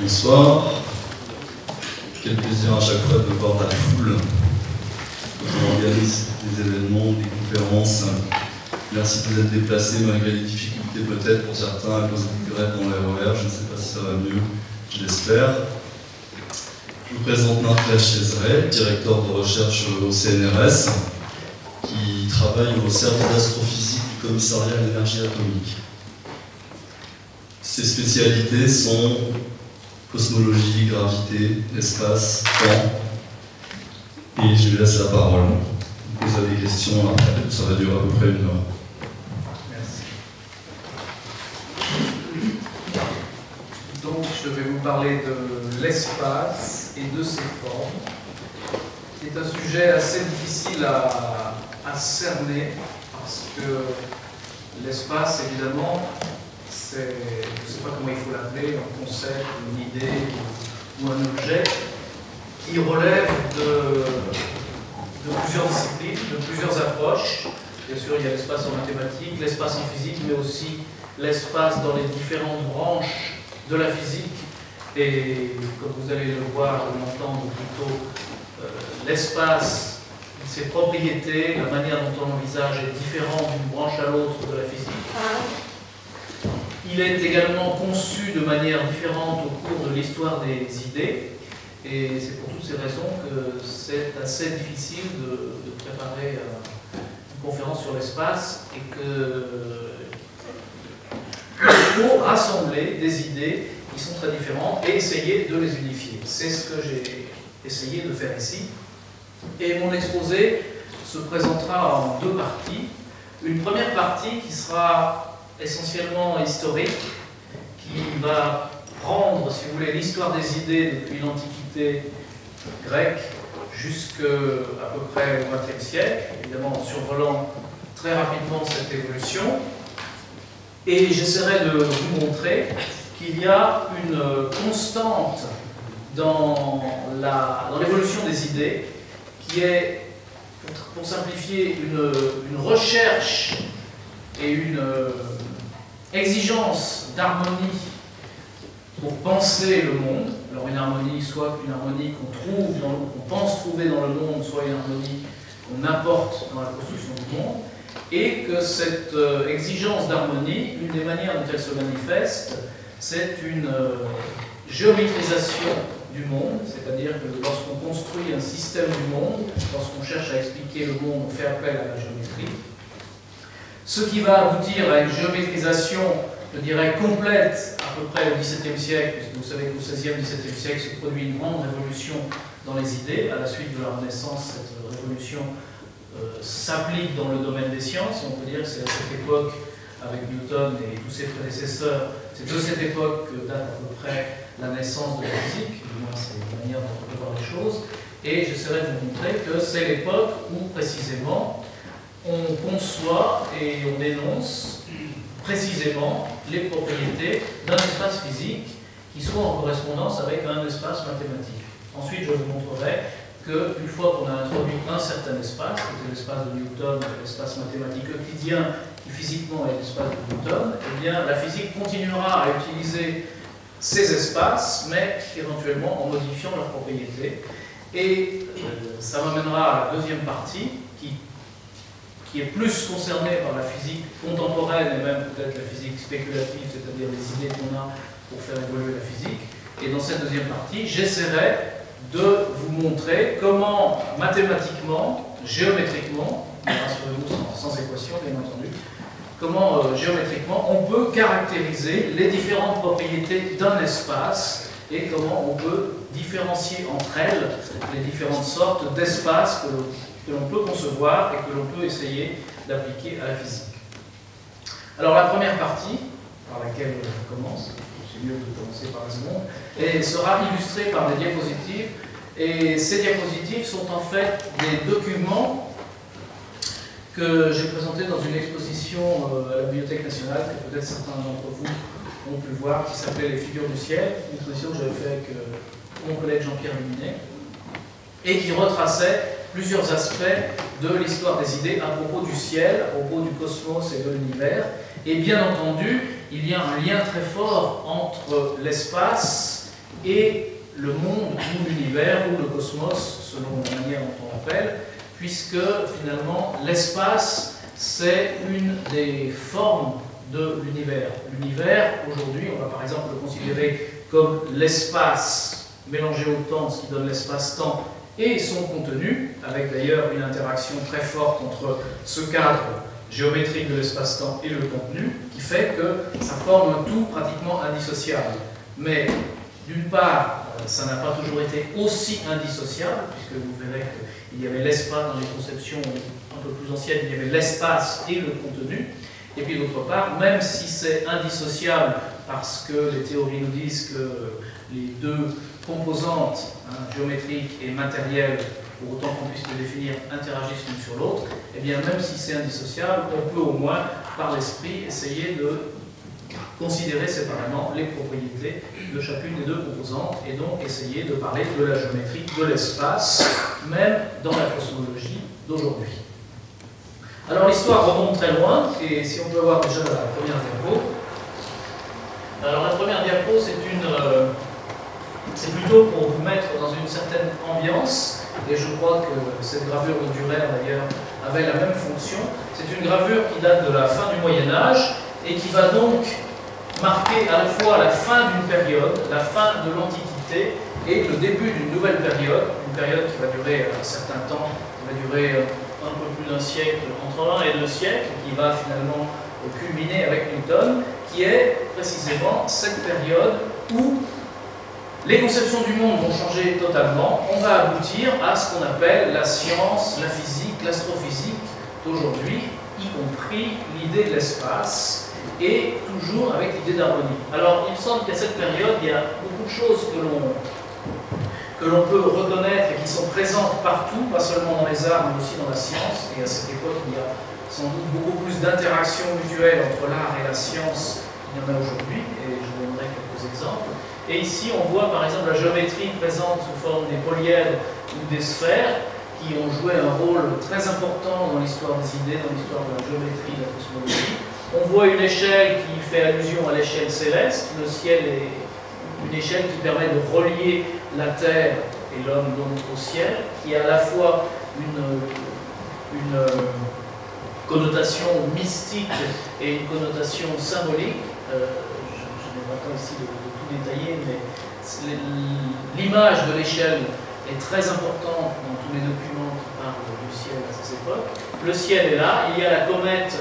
Bonsoir. Quel plaisir à chaque fois de voir la foule quand on organise des événements, des conférences. Merci de vous être déplacés malgré les difficultés peut-être pour certains à cause des grèves dans l'RER. Je ne sais pas si ça va mieux, je l'espère. Je vous présente Marc Chezeret, directeur de recherche au CNRS, qui travaille au service d'astrophysique du commissariat à l'énergie atomique. Ses spécialités sont cosmologie, gravité, espace, temps. Et je lui laisse la parole. Vous avez des questions après, ça va durer à peu près 1 heure. Merci. Donc je vais vous parler de l'espace et de ses formes. C'est un sujet assez difficile à cerner parce que l'espace, évidemment, je ne sais pas comment il faut l'appeler, un concept, une idée ou un objet qui relève de plusieurs disciplines, de plusieurs approches. Bien sûr, il y a l'espace en mathématiques, l'espace en physique, mais aussi l'espace dans les différentes branches de la physique. Et comme vous allez le voir ou l'entendre plutôt, l'espace, ses propriétés, la manière dont on l'envisage est différente d'une branche à l'autre de la physique. Il est également conçu de manière différente au cours de l'histoire des idées, et c'est pour toutes ces raisons que c'est assez difficile de préparer une conférence sur l'espace et qu'il faut rassembler des idées qui sont très différentes et essayer de les unifier. C'est ce que j'ai essayé de faire ici. Et mon exposé se présentera en 2 parties. Une première partie qui sera essentiellement historique, qui va prendre, si vous voulez, l'histoire des idées depuis l'Antiquité grecque jusqu'à peu près au XXe siècle, évidemment en survolant très rapidement cette évolution. Et j'essaierai de vous montrer qu'il y a une constante dans l'évolution des idées qui est, pour simplifier, une recherche et une exigence d'harmonie pour penser le monde. Alors une harmonie, soit une harmonie qu'on pense trouver dans le monde, soit une harmonie qu'on apporte dans la construction du monde, et que cette exigence d'harmonie, une des manières dont elle se manifeste, c'est une géométrisation du monde, c'est-à-dire que lorsqu'on construit un système du monde, lorsqu'on cherche à expliquer le monde, on fait appel à la géométrie. Ce qui va aboutir à une géométrisation, je dirais, complète à peu près au XVIIe siècle, puisque vous savez qu'au XVIe, XVIIe siècle se produit une grande révolution dans les idées. À la suite de la Renaissance, cette révolution s'applique dans le domaine des sciences. On peut dire que c'est à cette époque, avec Newton et tous ses prédécesseurs, c'est de cette époque que date à peu près la naissance de la physique, du moins c'est la manière dont on peut voir les choses. Et j'essaierai de vous montrer que c'est l'époque où, précisément, on conçoit et on dénonce précisément les propriétés d'un espace physique qui soit en correspondance avec un espace mathématique. Ensuite, je vous montrerai qu'une fois qu'on a introduit un certain espace, qui était l'espace de Newton, l'espace mathématique euclidien, qui physiquement est l'espace de Newton, eh bien, la physique continuera à utiliser ces espaces, mais éventuellement en modifiant leurs propriétés. Et ça m'amènera à la deuxième partie, qui est plus concernée par la physique contemporaine et même peut-être la physique spéculative, c'est-à-dire les idées qu'on a pour faire évoluer la physique. Et dans cette deuxième partie, j'essaierai de vous montrer comment mathématiquement, géométriquement, rassurez-vous sans équation bien entendu, comment géométriquement on peut caractériser les différentes propriétés d'un espace et comment on peut différencier entre elles les différentes sortes d'espaces que l'on peut concevoir et que l'on peut essayer d'appliquer à la physique. Alors la première partie, par laquelle je commence, c'est mieux de commencer par la seconde, et sera illustrée par des diapositives, et ces diapositives sont en fait des documents que j'ai présentés dans une exposition à la Bibliothèque nationale, que peut-être certains d'entre vous ont pu voir, qui s'appelait Les figures du ciel, une exposition que j'avais faite avec mon collègue Jean-Pierre Luminet, et qui retraçait plusieurs aspects de l'histoire des idées à propos du ciel, à propos du cosmos et de l'univers. Et bien entendu, il y a un lien très fort entre l'espace et le monde ou l'univers ou le cosmos, selon la manière dont on l'appelle, puisque finalement l'espace c'est une des formes de l'univers. L'univers, aujourd'hui, on va par exemple le considérer comme l'espace mélangé au temps, ce qui donne l'espace-temps, et son contenu, avec d'ailleurs une interaction très forte entre ce cadre géométrique de l'espace-temps et le contenu, qui fait que ça forme un tout pratiquement indissociable. Mais d'une part, ça n'a pas toujours été aussi indissociable, puisque vous verrez qu'il y avait l'espace dans les conceptions un peu plus anciennes, il y avait l'espace et le contenu. Et puis d'autre part, même si c'est indissociable, parce que les théories nous disent que les deux composantes, géométriques et matérielles, pour autant qu'on puisse les définir, interagissent l'une sur l'autre, et bien même si c'est indissociable, on peut au moins, par l'esprit, essayer de considérer séparément les propriétés de chacune des deux composantes et donc essayer de parler de la géométrie de l'espace, même dans la cosmologie d'aujourd'hui. Alors l'histoire remonte très loin, et si on peut voir déjà la première diapo. Alors la première diapo, c'est plutôt pour vous mettre dans une certaine ambiance, et je crois que cette gravure de Dürer d'ailleurs avait la même fonction. C'est une gravure qui date de la fin du Moyen-Âge et qui va donc marquer à la fois la fin d'une période, la fin de l'Antiquité et le début d'une nouvelle période, une période qui va durer un certain temps, qui va durer un peu plus d'un siècle, entre 1 et 2 siècles, qui va finalement culminer avec Newton, qui est précisément cette période où les conceptions du monde vont changer totalement. On va aboutir à ce qu'on appelle la science, la physique, l'astrophysique d'aujourd'hui, y compris l'idée de l'espace, et toujours avec l'idée d'harmonie. Alors, il me semble qu'à cette période, il y a beaucoup de choses que l'on peut reconnaître et qui sont présentes partout, pas seulement dans les arts, mais aussi dans la science. Et à cette époque, il y a sans doute beaucoup plus d'interactions mutuelles entre l'art et la science qu'il y en a aujourd'hui, et je vous donnerai quelques exemples. Et ici, on voit par exemple la géométrie présente sous forme des polyèdres ou des sphères, qui ont joué un rôle très important dans l'histoire des idées, dans l'histoire de la géométrie, de la cosmologie. On voit une échelle qui fait allusion à l'échelle céleste. Le ciel est une échelle qui permet de relier la Terre et l'homme donc au ciel, qui a à la fois une connotation mystique et une connotation symbolique. Je n'ai pas le temps ici de tout détailler, mais l'image de l'échelle est très importante dans tous les documents qui parlent du ciel à cette époque. Le ciel est là, il y a la comète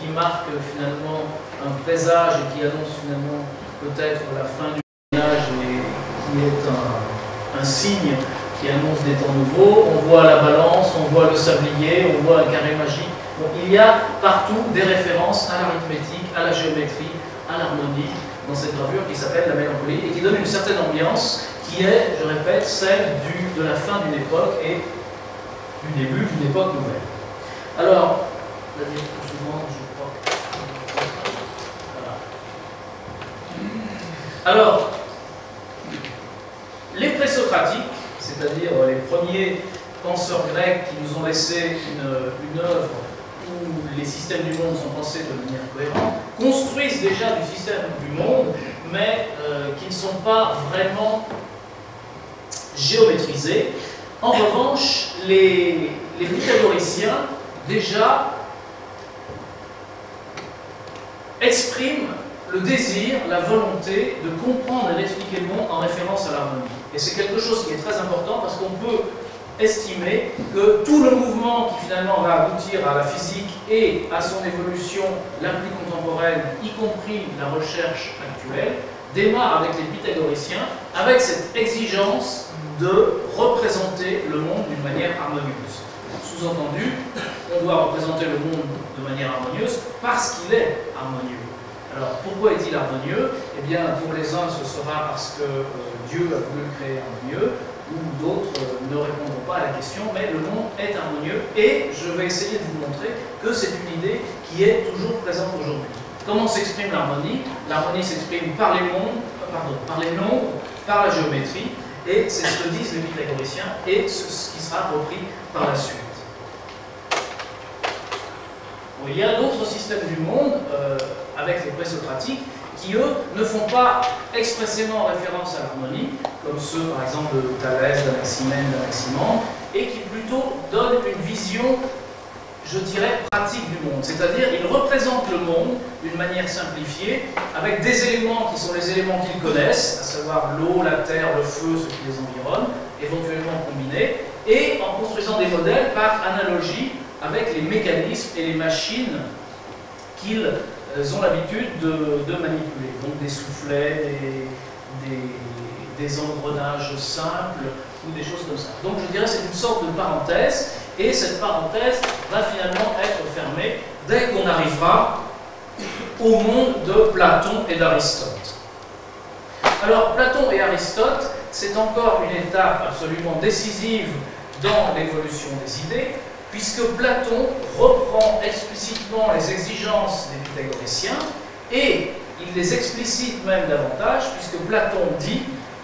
qui marque finalement un présage et qui annonce finalement peut-être la fin du Moyen-Âge et qui est un signe qui annonce des temps nouveaux. On voit la balance, on voit le sablier, on voit un carré magique. Donc il y a partout des références à l'arithmétique, à la géométrie, à l'harmonie dans cette gravure qui s'appelle la mélancolie et qui donne une certaine ambiance qui est, je répète, celle de la fin d'une époque et du début d'une époque nouvelle. Alors, la diapositive suivante, je crois. Voilà. Alors, les présocratiques, c'est-à-dire les premiers penseurs grecs qui nous ont laissé une œuvre où les systèmes du monde sont pensés de manière cohérente, construisent déjà du système du monde, mais qui ne sont pas vraiment géométrisés. En revanche, les pythagoriciens déjà expriment le désir, la volonté de comprendre et d'expliquer le monde en référence à l'harmonie. Et c'est quelque chose qui est très important parce qu'on peut estimer que tout le mouvement qui finalement va aboutir à la physique et à son évolution la plus contemporaine, y compris la recherche actuelle, démarre avec les pythagoriciens, avec cette exigence de représenter le monde d'une manière harmonieuse. Sous-entendu, on doit représenter le monde de manière harmonieuse parce qu'il est harmonieux. Alors, pourquoi est-il harmonieux? Eh bien, pour les uns, ce sera parce que Dieu a voulu le créer harmonieux, ou d'autres ne répondront pas à la question, mais le monde est harmonieux, et je vais essayer de vous montrer que c'est une idée qui est toujours présente aujourd'hui. Comment s'exprime l'harmonie? L'harmonie s'exprime par les nombres, par la géométrie, et c'est ce que disent les pythagoriciens, et ce qui sera repris par la suite. Bon, il y a d'autres systèmes du monde, avec les présocratiques, qui eux ne font pas expressément référence à l'harmonie, comme ceux par exemple de Thalès, d'Anaximène, d'Anaximandre, et qui plutôt donnent une vision, je dirais, pratique du monde. C'est-à-dire, ils représentent le monde d'une manière simplifiée, avec des éléments qui sont les éléments qu'ils connaissent, à savoir l'eau, la terre, le feu, ce qui les environne, éventuellement combinés, et en construisant des modèles par analogie avec les mécanismes et les machines qu'ils ont l'habitude de manipuler. Donc des soufflets, des engrenages simples, ou des choses comme ça. Donc je dirais que c'est une sorte de parenthèse, et cette parenthèse va finalement être fermée dès qu'on arrivera au monde de Platon et d'Aristote. Alors Platon et Aristote, c'est encore une étape absolument décisive dans l'évolution des idées, puisque Platon reprend explicitement les exigences des pythagoriciens, et il les explicite même davantage, puisque Platon dit: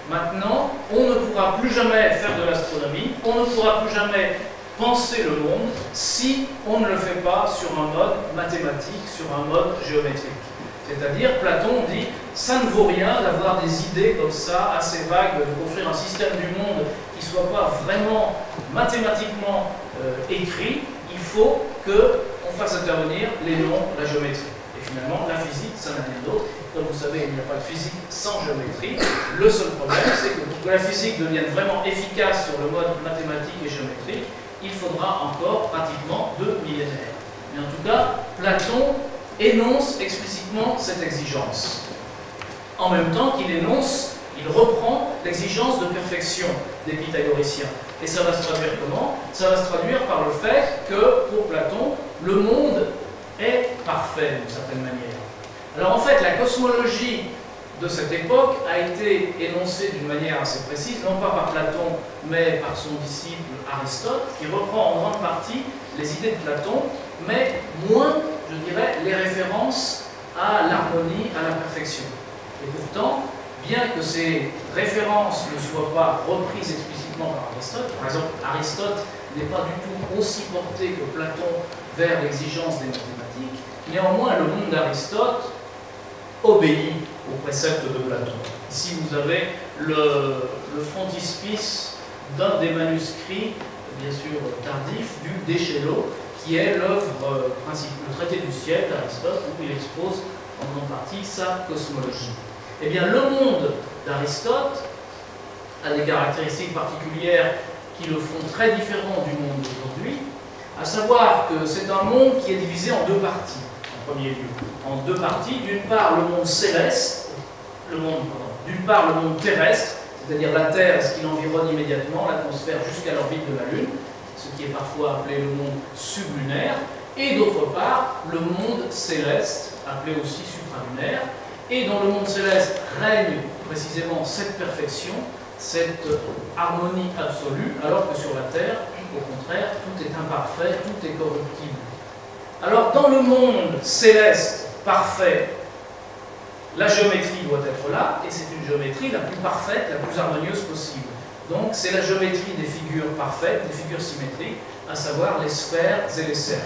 maintenant, on ne pourra plus jamais faire de l'astronomie, on ne pourra plus jamais penser le monde si on ne le fait pas sur un mode mathématique, sur un mode géométrique. C'est-à-dire, Platon dit, ça ne vaut rien d'avoir des idées comme ça, assez vagues, de construire un système du monde qui ne soit pas vraiment mathématiquement écrit. Il faut qu'on fasse intervenir les noms, la géométrie. Et finalement, la physique, ça n'a rien d'autre. Comme vous savez, il n'y a pas de physique sans géométrie. Le seul problème, c'est que pour que la physique devienne vraiment efficace sur le mode mathématique et géométrique, il faudra encore pratiquement 2 millénaires. Mais en tout cas, Platon énonce explicitement cette exigence. En même temps qu'il énonce, il reprend l'exigence de perfection des pythagoriciens. Et ça va se traduire comment? Ça va se traduire par le fait que, pour Platon, le monde est parfait d'une certaine manière. Alors en fait, la cosmologie de cette époque a été énoncée d'une manière assez précise, non pas par Platon, mais par son disciple Aristote, qui reprend en grande partie les idées de Platon, mais moins, je dirais, les références à l'harmonie, à la perfection. Et pourtant, bien que ces références ne soient pas reprises explicitement par Aristote, par exemple, Aristote n'est pas du tout aussi porté que Platon vers l'exigence des mathématiques, néanmoins, le monde d'Aristote obéit aux préceptes de Platon. Ici, vous avez le frontispice d'un des manuscrits, bien sûr tardif, du D'échelon, qui est l'œuvre principale, le traité du ciel d'Aristote, où il expose en grande partie sa cosmologie. Eh bien, le monde d'Aristote a des caractéristiques particulières qui le font très différent du monde d'aujourd'hui, à savoir que c'est un monde qui est divisé en 2 parties, en premier lieu. En 2 parties, d'une part le monde céleste, d'une part le monde terrestre, c'est-à-dire la Terre et ce qui l'environne immédiatement, l'atmosphère jusqu'à l'orbite de la Lune, ce qui est parfois appelé le monde sublunaire, et d'autre part le monde céleste, appelé aussi supralunaire, et dans le monde céleste règne précisément cette perfection, cette harmonie absolue, alors que sur la Terre, au contraire, tout est imparfait, tout est corruptible. Alors dans le monde céleste parfait, la géométrie doit être là, et c'est une géométrie la plus parfaite, la plus harmonieuse possible. Donc c'est la géométrie des figures parfaites, des figures symétriques, à savoir les sphères et les cercles.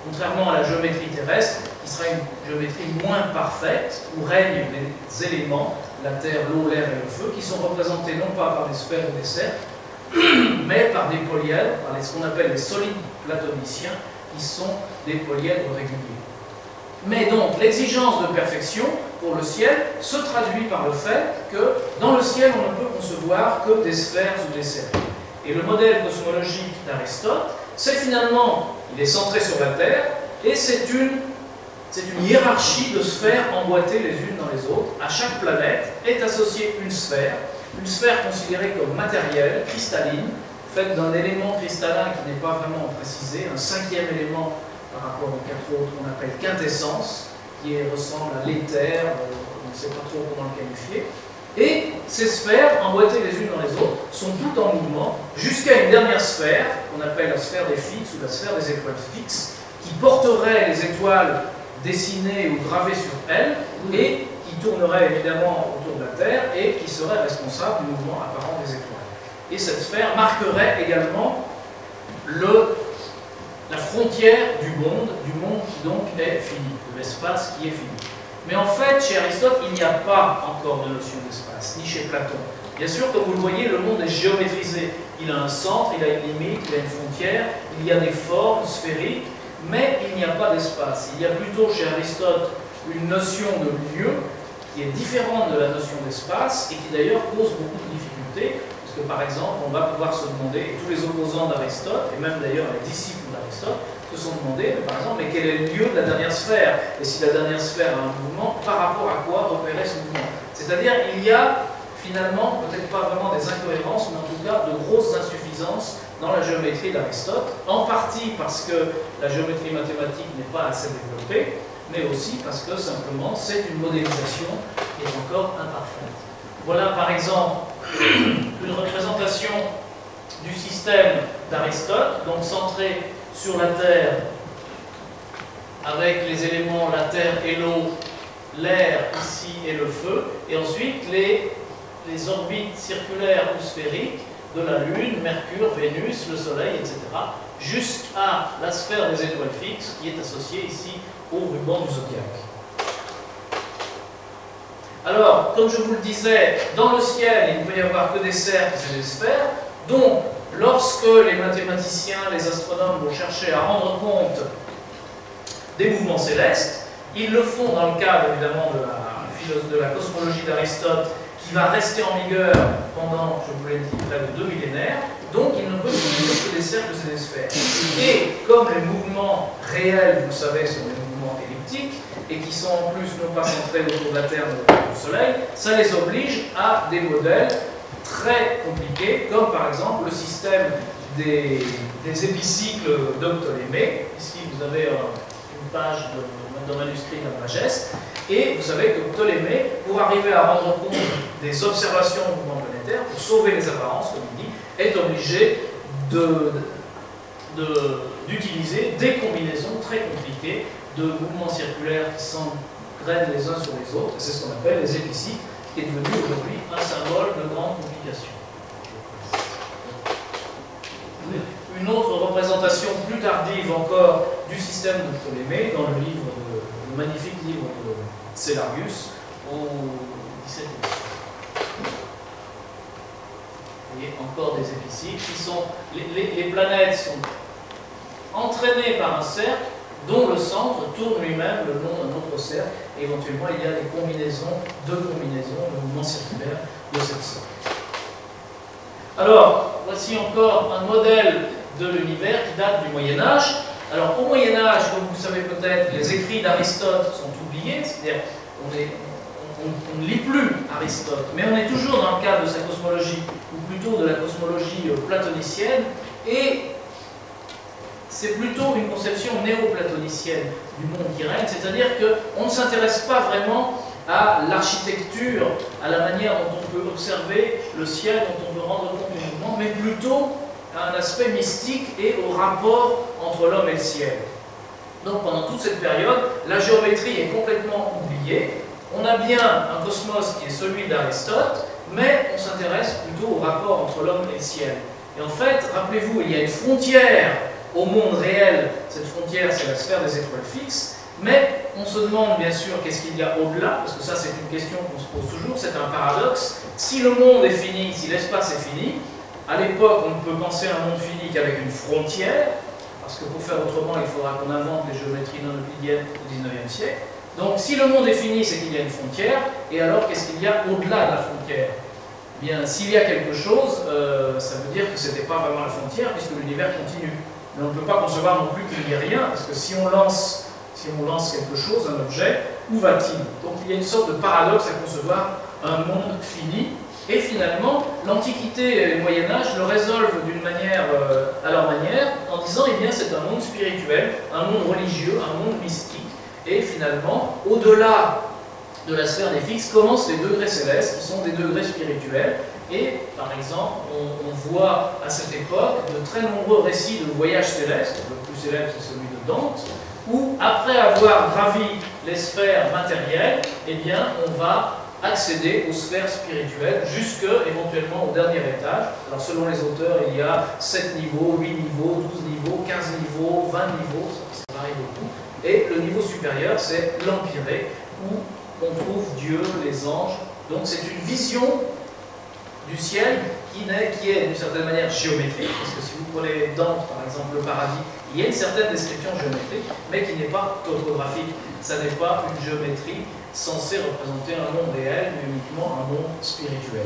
Contrairement à la géométrie terrestre, qui sera une géométrie moins parfaite, où règnent les éléments, la terre, l'eau, l'air et le feu, qui sont représentés non pas par des sphères ou des cercles, mais par des polyèdres, par ce qu'on appelle les solides platoniciens, qui sont des polyèdres réguliers. Mais donc, l'exigence de perfection pour le ciel se traduit par le fait que dans le ciel, on ne peut concevoir que des sphères ou des cercles. Et le modèle cosmologique d'Aristote, c'est finalement, il est centré sur la Terre, et c'est une hiérarchie de sphères emboîtées les unes dans les autres. À chaque planète est associée une sphère considérée comme matérielle, cristalline, faite d'un élément cristallin qui n'est pas vraiment précisé, un 5e élément par rapport aux 4 autres qu'on appelle quintessence, qui ressemble à l'éther, on ne sait pas trop comment le qualifier. Et ces sphères, emboîtées les unes dans les autres, sont toutes en mouvement, jusqu'à une dernière sphère, qu'on appelle la sphère des fixes ou la sphère des étoiles fixes, qui porterait les étoiles dessinées ou gravées sur elles, et qui tournerait évidemment autour de la Terre, et qui serait responsable du mouvement apparent des étoiles. Et cette sphère marquerait également la frontière du monde qui donc est fini, de l'espace qui est fini. Mais en fait, chez Aristote, il n'y a pas encore de notion d'espace, ni chez Platon. Bien sûr, comme vous le voyez, le monde est géométrisé. Il a un centre, il a une limite, il a une frontière, il y a des formes sphériques, mais il n'y a pas d'espace. Il y a plutôt chez Aristote une notion de lieu qui est différente de la notion d'espace et qui d'ailleurs pose beaucoup de difficultés, parce que par exemple, on va pouvoir se demander, et tous les opposants d'Aristote, et même d'ailleurs les disciples d'Aristote, se sont demandé, par exemple, mais quel est le lieu de la dernière sphère? Et si la dernière sphère a un mouvement, par rapport à quoi repérer ce mouvement? C'est-à-dire, il y a finalement, peut-être pas vraiment des incohérences, mais en tout cas de grosses insuffisances dans la géométrie d'Aristote, en partie parce que la géométrie mathématique n'est pas assez développée, mais aussi parce que simplement c'est une modélisation qui est encore imparfaite. Voilà par exemple une représentation du système d'Aristote, donc centré sur la Terre, avec les éléments la Terre et l'eau, l'air ici et le feu, et ensuite les orbites circulaires ou sphériques de la Lune, Mercure, Vénus, le Soleil, etc., jusqu'à la sphère des étoiles fixes qui est associée ici au ruban du zodiaque. Alors, comme je vous le disais, dans le ciel, il ne peut y avoir que des cercles et des sphères, donc lorsque les mathématiciens, les astronomes vont chercher à rendre compte des mouvements célestes, ils le font dans le cadre évidemment de la cosmologie d'Aristote, qui va rester en vigueur pendant, je vous l'ai dit, près de 2 millénaires, donc il ne peut exister que des cercles et des sphères. Et comme les mouvements réels, vous le savez, sont des mouvements elliptiques, et qui sont en plus non pas centrés autour de la Terre mais autour du Soleil, ça les oblige à des modèles très compliqués, comme par exemple le système des épicycles de Ptolémée. Ici, vous avez une page de manuscrit d'Almageste. Et vous savez que Ptolémée, pour arriver à rendre compte des observations au mouvement planétaire, pour sauver les apparences, comme il dit, est obligé d'utiliser des combinaisons très compliquées de mouvements circulaires qui s'engrainent les uns sur les autres. C'est ce qu'on appelle les épicycles, qui est devenu aujourd'hui un symbole de grande complication. Une autre représentation plus tardive encore du système de Ptolémée, dans le magnifique livre de Cellarius au XVIIe siècle. Vous voyez, encore des épicycles qui sont. Les planètes sont entraînées par un cercle dont le centre tourne lui-même le long d'un autre cercle. Et éventuellement, il y a des combinaisons de mouvements circulaires de cette sorte. Alors, voici encore un modèle de l'univers qui date du Moyen-Âge. Alors, au Moyen-Âge, comme vous le savez peut-être, les écrits d'Aristote sont oubliés, c'est-à-dire on ne lit plus Aristote, mais on est toujours dans le cadre de sa cosmologie, ou plutôt de la cosmologie platonicienne, et c'est plutôt une conception néo-platonicienne du monde qui règne, c'est-à-dire qu'on ne s'intéresse pas vraiment à l'architecture, à la manière dont on peut observer le ciel, dont on peut rendre compte du mouvement, mais plutôt à un aspect mystique et au rapport entre l'homme et le ciel. Donc pendant toute cette période, la géométrie est complètement oubliée. On a bien un cosmos qui est celui d'Aristote, mais on s'intéresse plutôt au rapport entre l'homme et le ciel. Et en fait, rappelez-vous, il y a une frontière au monde réel. Cette frontière, c'est la sphère des étoiles fixes. Mais on se demande bien sûr qu'est-ce qu'il y a au-delà, parce que ça c'est une question qu'on se pose toujours, c'est un paradoxe. Si le monde est fini, si l'espace est fini, à l'époque on ne peut penser à un monde fini qu'avec une frontière, parce que pour faire autrement il faudra qu'on invente les géométries non euclidiennes au XIXe siècle. Donc si le monde est fini, c'est qu'il y a une frontière, et alors qu'est-ce qu'il y a au-delà de la frontière? Eh bien, s'il y a quelque chose, ça veut dire que ce n'était pas vraiment la frontière, puisque l'univers continue. Mais on ne peut pas concevoir non plus qu'il n'y ait rien, parce que si on lance quelque chose, un objet, où va-t-il? Donc il y a une sorte de paradoxe à concevoir un monde fini. Et finalement, l'Antiquité et le Moyen-Âge le résolvent d'une manière à leur manière, en disant, eh bien, c'est un monde spirituel, un monde religieux, un monde mystique. Et finalement, au-delà de la sphère des fixes, commencent les degrés célestes, qui sont des degrés spirituels. Et, par exemple, on voit à cette époque de très nombreux récits de voyages célestes. Le plus célèbre, c'est celui de Dante, où, après avoir gravi les sphères matérielles, eh bien, on va accéder aux sphères spirituelles, jusque, éventuellement, au dernier étage. Alors, selon les auteurs, il y a 7 niveaux, 8 niveaux, 12 niveaux, 15 niveaux, 20 niveaux, ça varie beaucoup. Et le niveau supérieur, c'est l'empyrée, où qu'on trouve Dieu, les anges. Donc c'est une vision du ciel qui est d'une certaine manière géométrique, parce que si vous prenez Dante, par exemple, le paradis, il y a une certaine description géométrique, mais qui n'est pas topographique. Ça n'est pas une géométrie censée représenter un monde réel, mais uniquement un monde spirituel.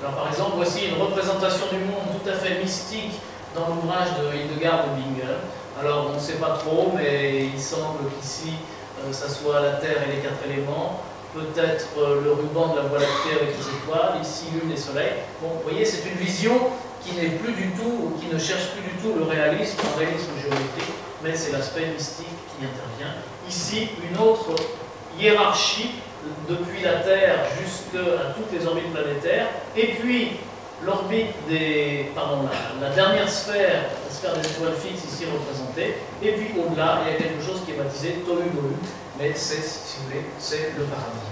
Alors par exemple, voici une représentation du monde tout à fait mystique dans l'ouvrage de Hildegard de Bingen. Alors on ne sait pas trop, mais il semble qu'ici, ça soit la Terre et les 4 éléments, peut-être le ruban de la Voie lactée avec les étoiles, ici Lune et Soleil. Bon, vous voyez, c'est une vision qui n'est plus du tout, ou qui ne cherche plus du tout le réalisme géométrique, mais c'est l'aspect mystique qui intervient. Ici, une autre hiérarchie, depuis la Terre jusqu'à toutes les orbites planétaires, et puis l'orbite la dernière sphère, la sphère des étoiles fixes ici représentée, et puis au-delà, il y a quelque chose qui est baptisé Tolu Dolu, mais c'est, si vous voulez, c'est le paradis.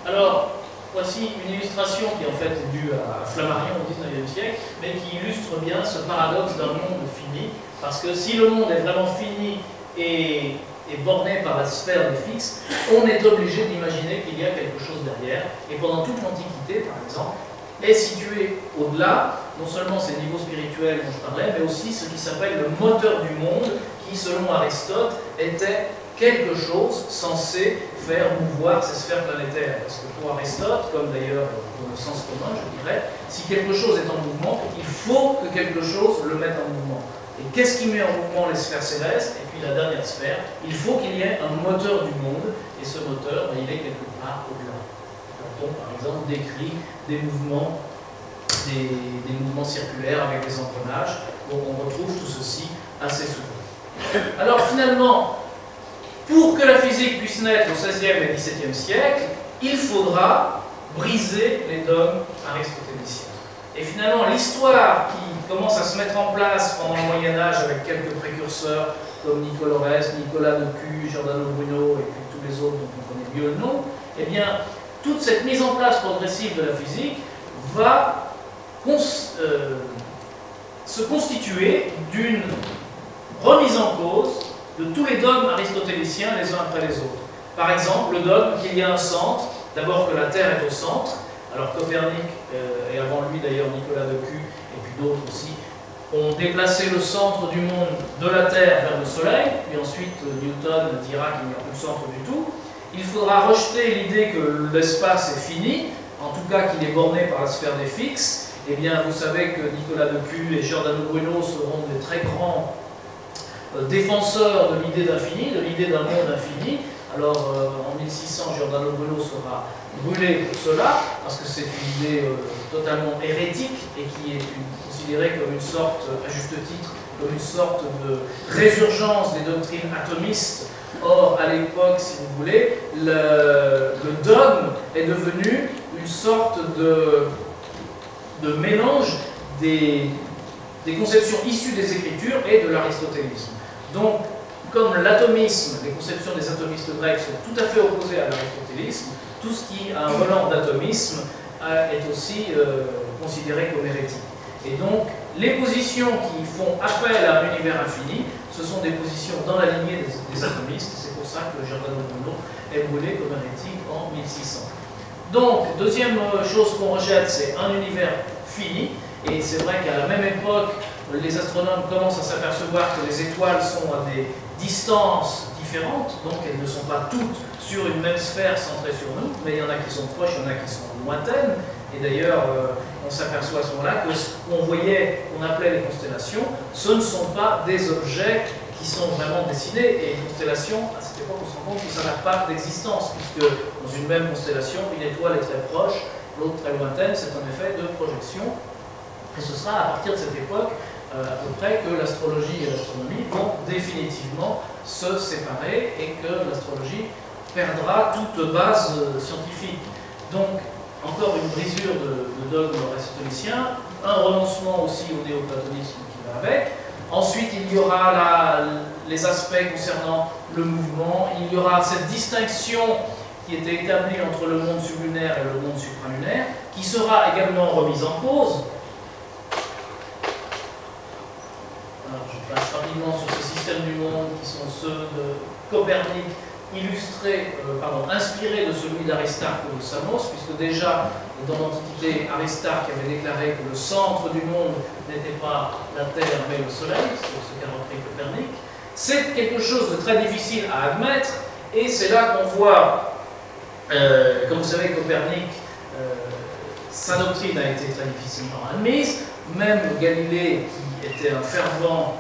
Alors, voici une illustration qui en fait est due à Flammarion au XIXe siècle, mais qui illustre bien ce paradoxe d'un monde fini, parce que si le monde est vraiment fini et borné par la sphère des fixes, on est obligé d'imaginer qu'il y a quelque chose derrière, et pendant toute l'Antiquité, par exemple, est situé au-delà, non seulement ces niveaux spirituels dont je parlais, mais aussi ce qui s'appelle le moteur du monde, qui, selon Aristote, était quelque chose censé faire mouvoir ces sphères planétaires. Parce que pour Aristote, comme d'ailleurs dans le sens commun, je dirais, si quelque chose est en mouvement, il faut que quelque chose le mette en mouvement. Et qu'est-ce qui met en mouvement les sphères célestes? Et puis la dernière sphère, il faut qu'il y ait un moteur du monde, et ce moteur, il est quelque part au-delà. Platon, par exemple, décrit des mouvements circulaires avec des engrenages. Donc on retrouve tout ceci assez souvent. Alors finalement, pour que la physique puisse naître au XVIe et XVIIe siècle, il faudra briser les dogmes aristotéliciens. Et finalement, l'histoire qui commence à se mettre en place pendant le Moyen-Âge avec quelques précurseurs comme Nicole Oreste, Nicolas de Cues, Giordano Bruno et puis tous les autres dont on connaît mieux le nom, eh bien, toute cette mise en place progressive de la physique va se constituer d'une remise en cause de tous les dogmes aristotéliciens les uns après les autres. Par exemple, le dogme qu'il y a un centre, d'abord que la Terre est au centre. Alors Copernic, et avant lui d'ailleurs Nicolas de Cues, et puis d'autres aussi, ont déplacé le centre du monde de la Terre vers le Soleil, puis ensuite Newton dira qu'il n'y a plus de centre du tout. Il faudra rejeter l'idée que l'espace est fini, en tout cas qu'il est borné par la sphère des fixes. Eh bien, vous savez que Nicolas de Cues et Giordano Bruno seront des très grands défenseurs de l'idée d'infini, de l'idée d'un monde infini. Alors, en 1600, Giordano Bruno sera brûlé pour cela, parce que c'est une idée totalement hérétique et qui est considérée comme une sorte, à juste titre, comme une sorte de résurgence des doctrines atomistes. Or, à l'époque, si vous voulez, le dogme est devenu une sorte de mélange des conceptions issues des Écritures et de l'aristotélisme. Donc, comme l'atomisme, les conceptions des atomistes grecs sont tout à fait opposées à l'aristotélisme, tout ce qui a un relent d'atomisme est aussi considéré comme hérétique. Et donc, les positions qui font appel à un univers infini, ce sont des positions dans la lignée des atomistes, et c'est pour ça que Giordano Bruno est brûlé comme hérétique en 1600. Donc, deuxième chose qu'on rejette, c'est un univers fini, et c'est vrai qu'à la même époque, les astronomes commencent à s'apercevoir que les étoiles sont à des distances différentes, donc elles ne sont pas toutes sur une même sphère centrée sur nous, mais il y en a qui sont proches, il y en a qui sont lointaines, et d'ailleurs on s'aperçoit à ce moment-là que ce qu'on voyait, qu'on appelait les constellations, ce ne sont pas des objets qui sont vraiment dessinés, et une constellation, à cette époque on se rend compte que ça n'a pas d'existence, puisque dans une même constellation, une étoile est très proche, l'autre très lointaine, c'est un effet de projection, et ce sera à partir de cette époque à peu près que l'astrologie et l'astronomie vont définitivement se séparer et que l'astrologie perdra toute base scientifique. Donc, encore une brisure de dogme aristotélicien, un renoncement aussi au néoplatonisme qui va avec. Ensuite, il y aura les aspects concernant le mouvement, il y aura cette distinction qui était établie entre le monde sublunaire et le monde supralunaire, qui sera également remise en cause. Alors, je passe rapidement sur ce système systèmes du monde qui sont ceux de Copernic, inspirés de celui d'Aristarque ou de Samos, puisque déjà dans l'Antiquité, Aristarque avait déclaré que le centre du monde n'était pas la Terre mais le Soleil, c'est ce qu'a repris Copernic. C'est quelque chose de très difficile à admettre, et c'est là qu'on voit, comme vous savez, Copernic, sa doctrine a été très difficilement admise. Même Galilée, qui était un fervent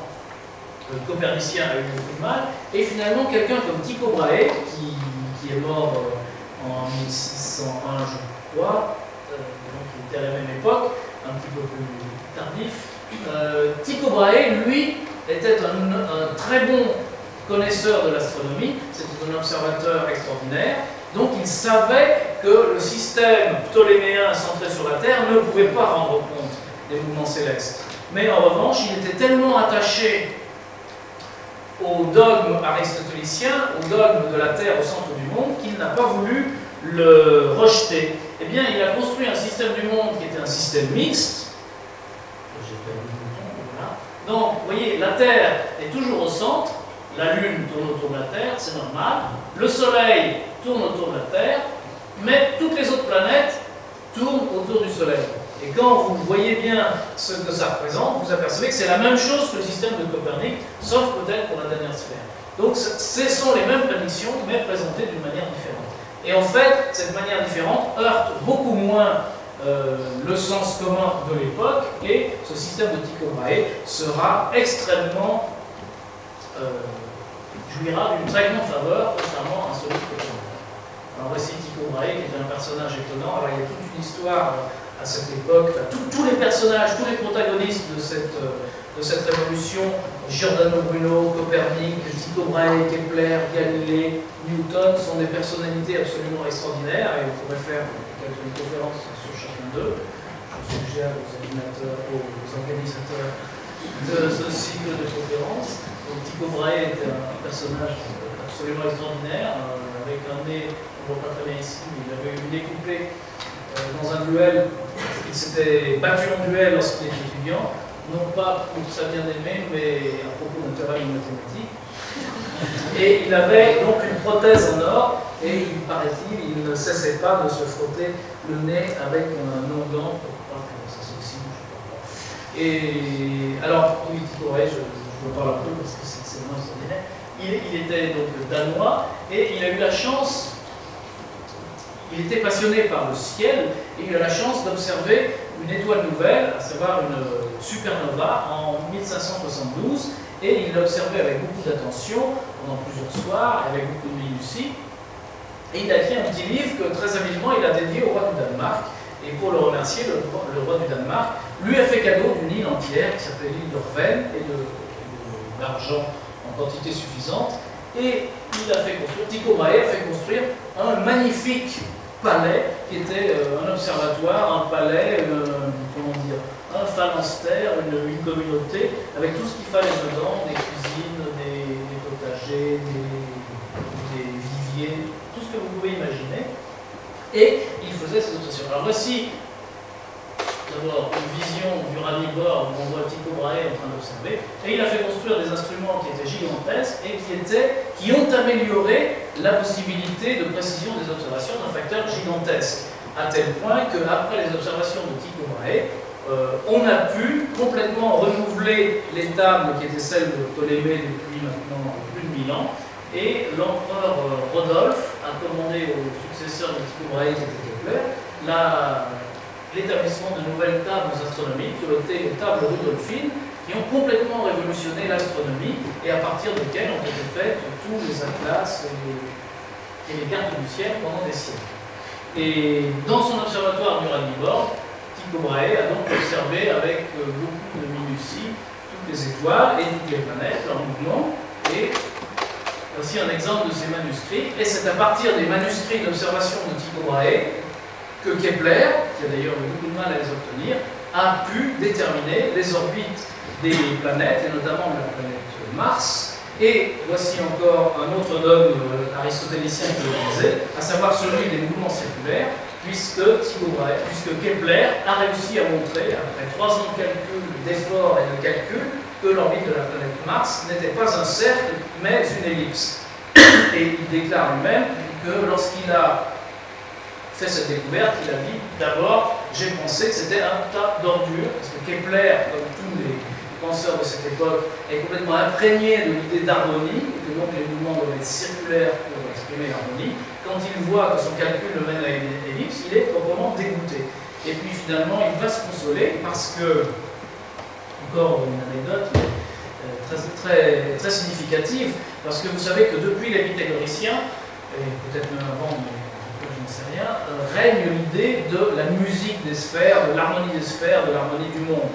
copernicien, a eu beaucoup de mal. Et finalement, quelqu'un comme Tycho Brahe, qui est mort en 1601, je crois, donc il était à la même époque, un petit peu plus tardif. Tycho Brahe, lui, était un très bon connaisseur de l'astronomie, c'était un observateur extraordinaire. Donc il savait que le système ptoléméen centré sur la Terre ne pouvait pas rendre compte des mouvements célestes. Mais en revanche, il était tellement attaché au dogme aristotélicien, au dogme de la Terre au centre du monde, qu'il n'a pas voulu le rejeter. Eh bien, il a construit un système du monde qui était un système mixte. J'ai perdu le bouton, voilà. Donc, vous voyez, la Terre est toujours au centre, la Lune tourne autour de la Terre, c'est normal, le Soleil tourne autour de la Terre, mais toutes les autres planètes tournent autour du Soleil. Et quand vous voyez bien ce que ça représente, vous apercevez que c'est la même chose que le système de Copernic, sauf peut-être pour la dernière sphère. Donc ce sont les mêmes prédictions, mais présentées d'une manière différente. Et en fait, cette manière différente heurte beaucoup moins le sens commun de l'époque, et ce système de Tycho Brahe sera extrêmement jouira d'une très grande faveur, contrairement à celui de Copernic. Alors voici Tycho Brahe, qui est un personnage étonnant. Alors il y a toute une histoire à cette époque, tous les personnages, tous les protagonistes de cette révolution, Giordano Bruno, Copernic, Tycho Brahe, Kepler, Galilée, Newton, sont des personnalités absolument extraordinaires, et on pourrait faire peut-être une conférence sur chacun d'eux. Je suggère aux animateurs, aux organisateurs de ce cycle de conférences. Donc Tycho Brahe était un personnage absolument extraordinaire, avec un nez, on ne voit pas très bien ici, mais il avait eu une découpée dans un duel. Il s'était battu en duel lorsqu'il était étudiant, non pas pour sa bien-aimée, mais à propos d'un théorème mathématique. Et il avait donc une prothèse en or, et il paraît-il, il ne cessait pas de se frotter le nez avec un onguent pour pas que ça s'oxyde, je ne sais pas. Et alors, oui, Tycho Brahe, je vous en parle un peu parce que c'est vraiment extraordinaire. Il était donc danois, et il a eu la chance. Il était passionné par le ciel, et il a eu la chance d'observer une étoile nouvelle, à savoir une supernova, en 1572, et il l'a observée avec beaucoup d'attention pendant plusieurs soirs, avec beaucoup de minutie. Et il a écrit un petit livre que très habilement il a dédié au roi du Danemark. Et pour le remercier, le roi du Danemark lui a fait cadeau d'une île entière qui s'appelait l'île d'Orven, et d'argent en quantité suffisante. Et il a fait construire, Tycho Brahe a fait construire un magnifique palais qui était un observatoire, un palais, comment dire, un phalanstère, une communauté, avec tout ce qu'il fallait dedans, des cuisines, des potagers, des viviers, tout ce que vous pouvez imaginer. Et il faisait ces observations. Alors voici d'abord une vision du Ranibor où on voit Tycho Brahe en train d'observer, et il a fait construire des instruments qui étaient gigantesques et qui ont amélioré la possibilité de précision des observations d'un facteur gigantesque, à tel point qu'après les observations de Tycho Brahe, on a pu complètement renouveler les tables qui étaient celles de Ptolémée depuis maintenant plus de 1000 ans, et l'empereur Rodolphe a commandé au successeur de Tycho Brahe, qui était Kepler, l'établissement de nouvelles tables astronomiques, qui ont été les tables Rudolphines, qui ont complètement révolutionné l'astronomie, et à partir desquelles ont été faites tous les atlas et les cartes du ciel pendant des siècles. Et dans son observatoire du Ranibor, Tycho Brahe a donc observé avec beaucoup de minutie toutes les étoiles et toutes les planètes, leur mouvement, et voici un exemple de ces manuscrits. Et c'est à partir des manuscrits d'observation de Tycho Brahe que Kepler, qui a d'ailleurs eu beaucoup de mal à les obtenir, a pu déterminer les orbites des planètes, et notamment de la planète Mars. Et voici encore un autre dogme aristotélicien que je disais, à savoir celui des mouvements circulaires, puisque Kepler a réussi à montrer, après 3 ans de calcul, d'efforts et de calcul, que l'orbite de la planète Mars n'était pas un cercle, mais une ellipse. Et il déclare lui-même que lorsqu'il a fait cette découverte, il a dit d'abord, j'ai pensé que c'était un tas d'ordures, parce que Kepler, comme tous les penseurs de cette époque, est complètement imprégné de l'idée d'harmonie, et que donc les mouvements doivent être circulaires pour exprimer l'harmonie. Quand il voit que son calcul le mène à une ellipse, il est proprement dégoûté. Et puis finalement, il va se consoler parce que, encore une anecdote très significative, parce que vous savez que depuis les pythagoriciens, et peut-être même avant, mais je n'en sais rien, règne l'idée de la musique des sphères, de l'harmonie des sphères, de l'harmonie du monde.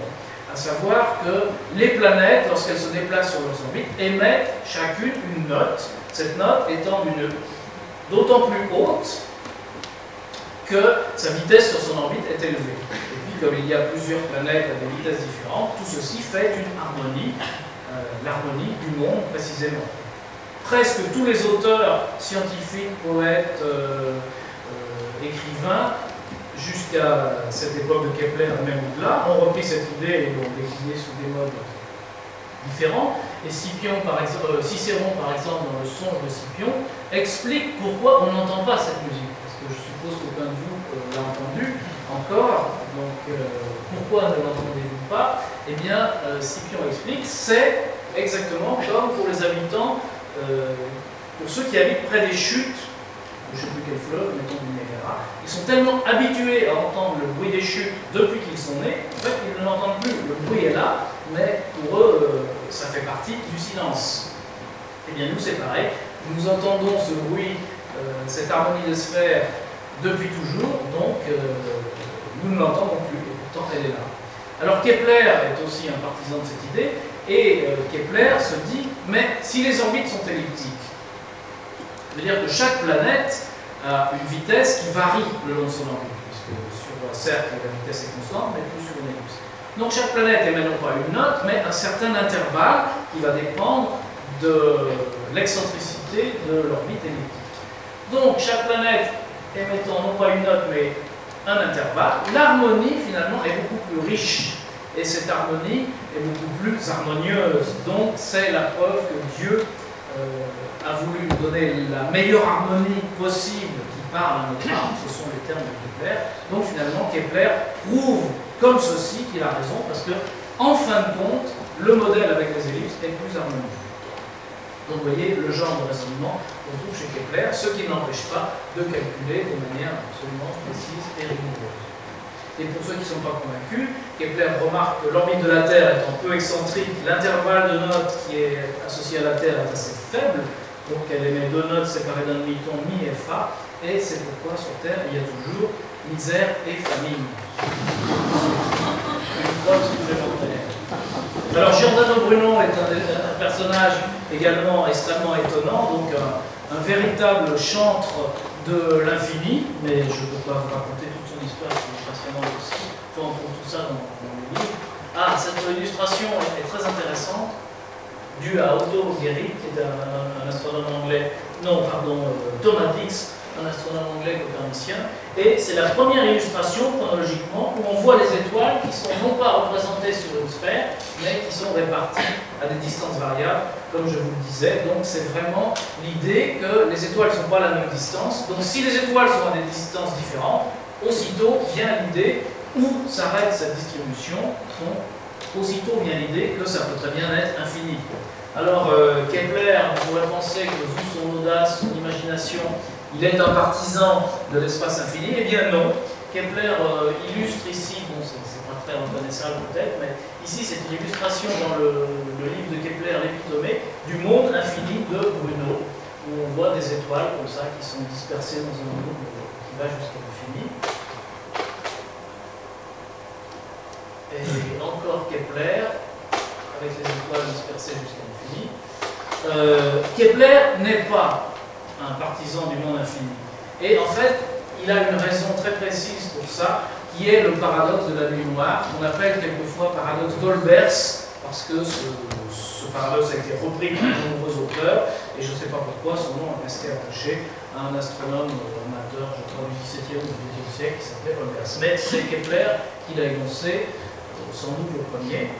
À savoir que les planètes, lorsqu'elles se déplacent sur leurs orbites, émettent chacune une note, cette note étant d'autant plus haute que sa vitesse sur son orbite est élevée. Et puis, comme il y a plusieurs planètes à des vitesses différentes, tout ceci fait une harmonie, l'harmonie du monde précisément. Presque tous les auteurs scientifiques, poètes, écrivains, jusqu'à cette époque de Kepler, même au-delà, ont repris cette idée et l'ont déclinée sous des modes différents. Et Cicéron, par exemple, dans le Songe de Scipion, explique pourquoi on n'entend pas cette musique. Parce que je suppose qu'aucun de vous l'a entendu encore. Donc, pourquoi ne l'entendez-vous pas? Eh bien, Scipion explique, c'est exactement comme pour les habitants, pour ceux qui habitent près des chutes, je ne sais plus quel fleuve, mettons du Niagara, ils sont tellement habitués à entendre le bruit des chutes depuis qu'ils sont nés, en fait, ils ne l'entendent plus. Le bruit est là, mais pour eux, ça fait partie du silence. Eh bien, nous, c'est pareil. Nous entendons ce bruit, cette harmonie des sphères, depuis toujours, donc nous ne l'entendons plus, et pourtant elle est là. Alors Kepler est aussi un partisan de cette idée, et Kepler se dit, mais si les orbites sont elliptiques, c'est-à-dire que chaque planète a une vitesse qui varie le long de son orbite, puisque sur un cercle, la vitesse est constante, mais plus sur une ellipse. Donc chaque planète émet non pas une note, mais un certain intervalle qui va dépendre de l'excentricité de l'orbite elliptique. Donc chaque planète émettant non pas une note, mais un intervalle, l'harmonie finalement est beaucoup plus riche. Et cette harmonie est beaucoup plus harmonieuse. Donc c'est la preuve que Dieu a voulu nous donner la meilleure harmonie possible qui parle à notre âme, ce sont les termes de Kepler. Donc finalement, Kepler prouve comme ceci qu'il a raison, parce que, en fin de compte, le modèle avec les ellipses est plus harmonieux. Donc vous voyez le genre de raisonnement qu'on trouve chez Kepler, ce qui n'empêche pas de calculer de manière absolument précise et rigoureuse. Et pour ceux qui ne sont pas convaincus, Kepler remarque que l'orbite de la Terre étant peu excentrique, l'intervalle de notes qui est associé à la Terre est assez faible, donc elle émet deux notes séparées d'un demi-ton, mi et fa, et c'est pourquoi sur Terre il y a toujours misère et famine. Une preuve supplémentaire. Alors Giordano Bruno est un personnage également extrêmement étonnant, donc un véritable chantre de l'infini, mais je ne peux pas vous raconter toute son histoire, c'est passionnant aussi. On trouve tout ça dans le livre. Ah, cette illustration est très intéressante, due à Otto Guéry, qui est un astronome anglais, Thomas Dix, un astronome anglais copernicien, et c'est la première illustration chronologiquement où on voit les étoiles qui sont non pas représentées sur une sphère, mais qui sont réparties à des distances variables, comme je vous le disais. Donc c'est vraiment l'idée que les étoiles ne sont pas à la même distance. Donc si les étoiles sont à des distances différentes, aussitôt vient l'idée où s'arrête cette distribution, aussitôt vient l'idée que ça peut très bien être infini. Alors Kepler, on pourrait penser que vu son audace, son imagination, il est un partisan de l'espace infini. Eh bien non. Kepler illustre ici, bon c'est pas très reconnaissable peut-être, mais ici c'est une illustration dans le livre de Kepler, l'Épitomée, du monde infini de Bruno, où on voit des étoiles comme ça qui sont dispersées dans un monde qui va jusqu'à l'infini. Et encore Kepler, avec les étoiles dispersées jusqu'à l'infini. Kepler n'est pas un partisan du monde infini. Et en fait, il a une raison très précise pour ça, qui est le paradoxe de la nuit noire, qu'on appelle quelquefois paradoxe d'Olbers, parce que ce paradoxe a été repris par de nombreux auteurs, et je ne sais pas pourquoi, son nom est resté attaché à un astronome amateur, je crois, du XVIIe ou du XVIIIe siècle, qui s'appelait Olbers. Mais c'est Kepler qui l'a énoncé, sans doute le premier.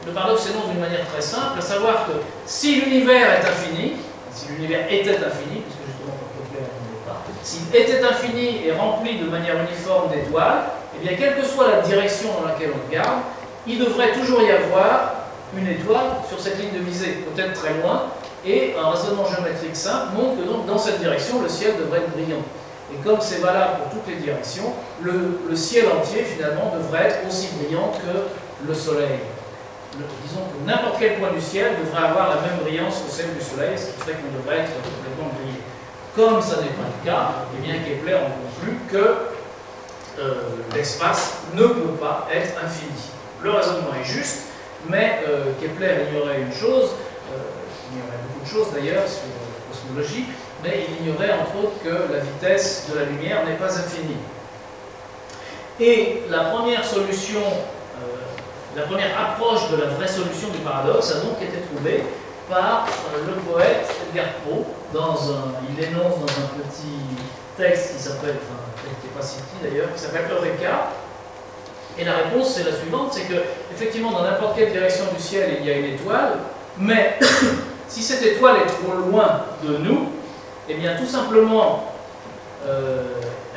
le paradoxe s'énonce d'une manière très simple, à savoir que si l'univers est infini, si l'univers était infini, puisque justement pour Kepler on ne l'est pas, s'il était infini et rempli de manière uniforme d'étoiles, eh bien quelle que soit la direction dans laquelle on regarde, il devrait toujours y avoir une étoile sur cette ligne de visée, peut-être très loin, et un raisonnement géométrique simple montre que donc dans cette direction, le ciel devrait être brillant. Et comme c'est valable pour toutes les directions, le ciel entier finalement devrait être aussi brillant que le soleil. Disons que n'importe quel point du ciel devrait avoir la même brillance que celle du soleil, ce qui fait qu'on devrait être complètement brillé. Comme ça n'est pas le cas, eh bien Kepler en conclut que l'espace ne peut pas être infini. Le raisonnement est juste, mais Kepler ignorait une chose, il ignorait beaucoup de choses d'ailleurs sur la cosmologie, mais il ignorait entre autres que la vitesse de la lumière n'est pas infinie. Et la première solution, la première approche de la vraie solution du paradoxe a donc été trouvée par le poète Edgar Poe. Il énonce dans un petit texte qui s'appelle, qui n'est pas cité d'ailleurs, qui s'appelle Eureka. Et la réponse c'est la suivante, c'est que effectivement dans n'importe quelle direction du ciel il y a une étoile, mais si cette étoile est trop loin de nous, eh bien tout simplement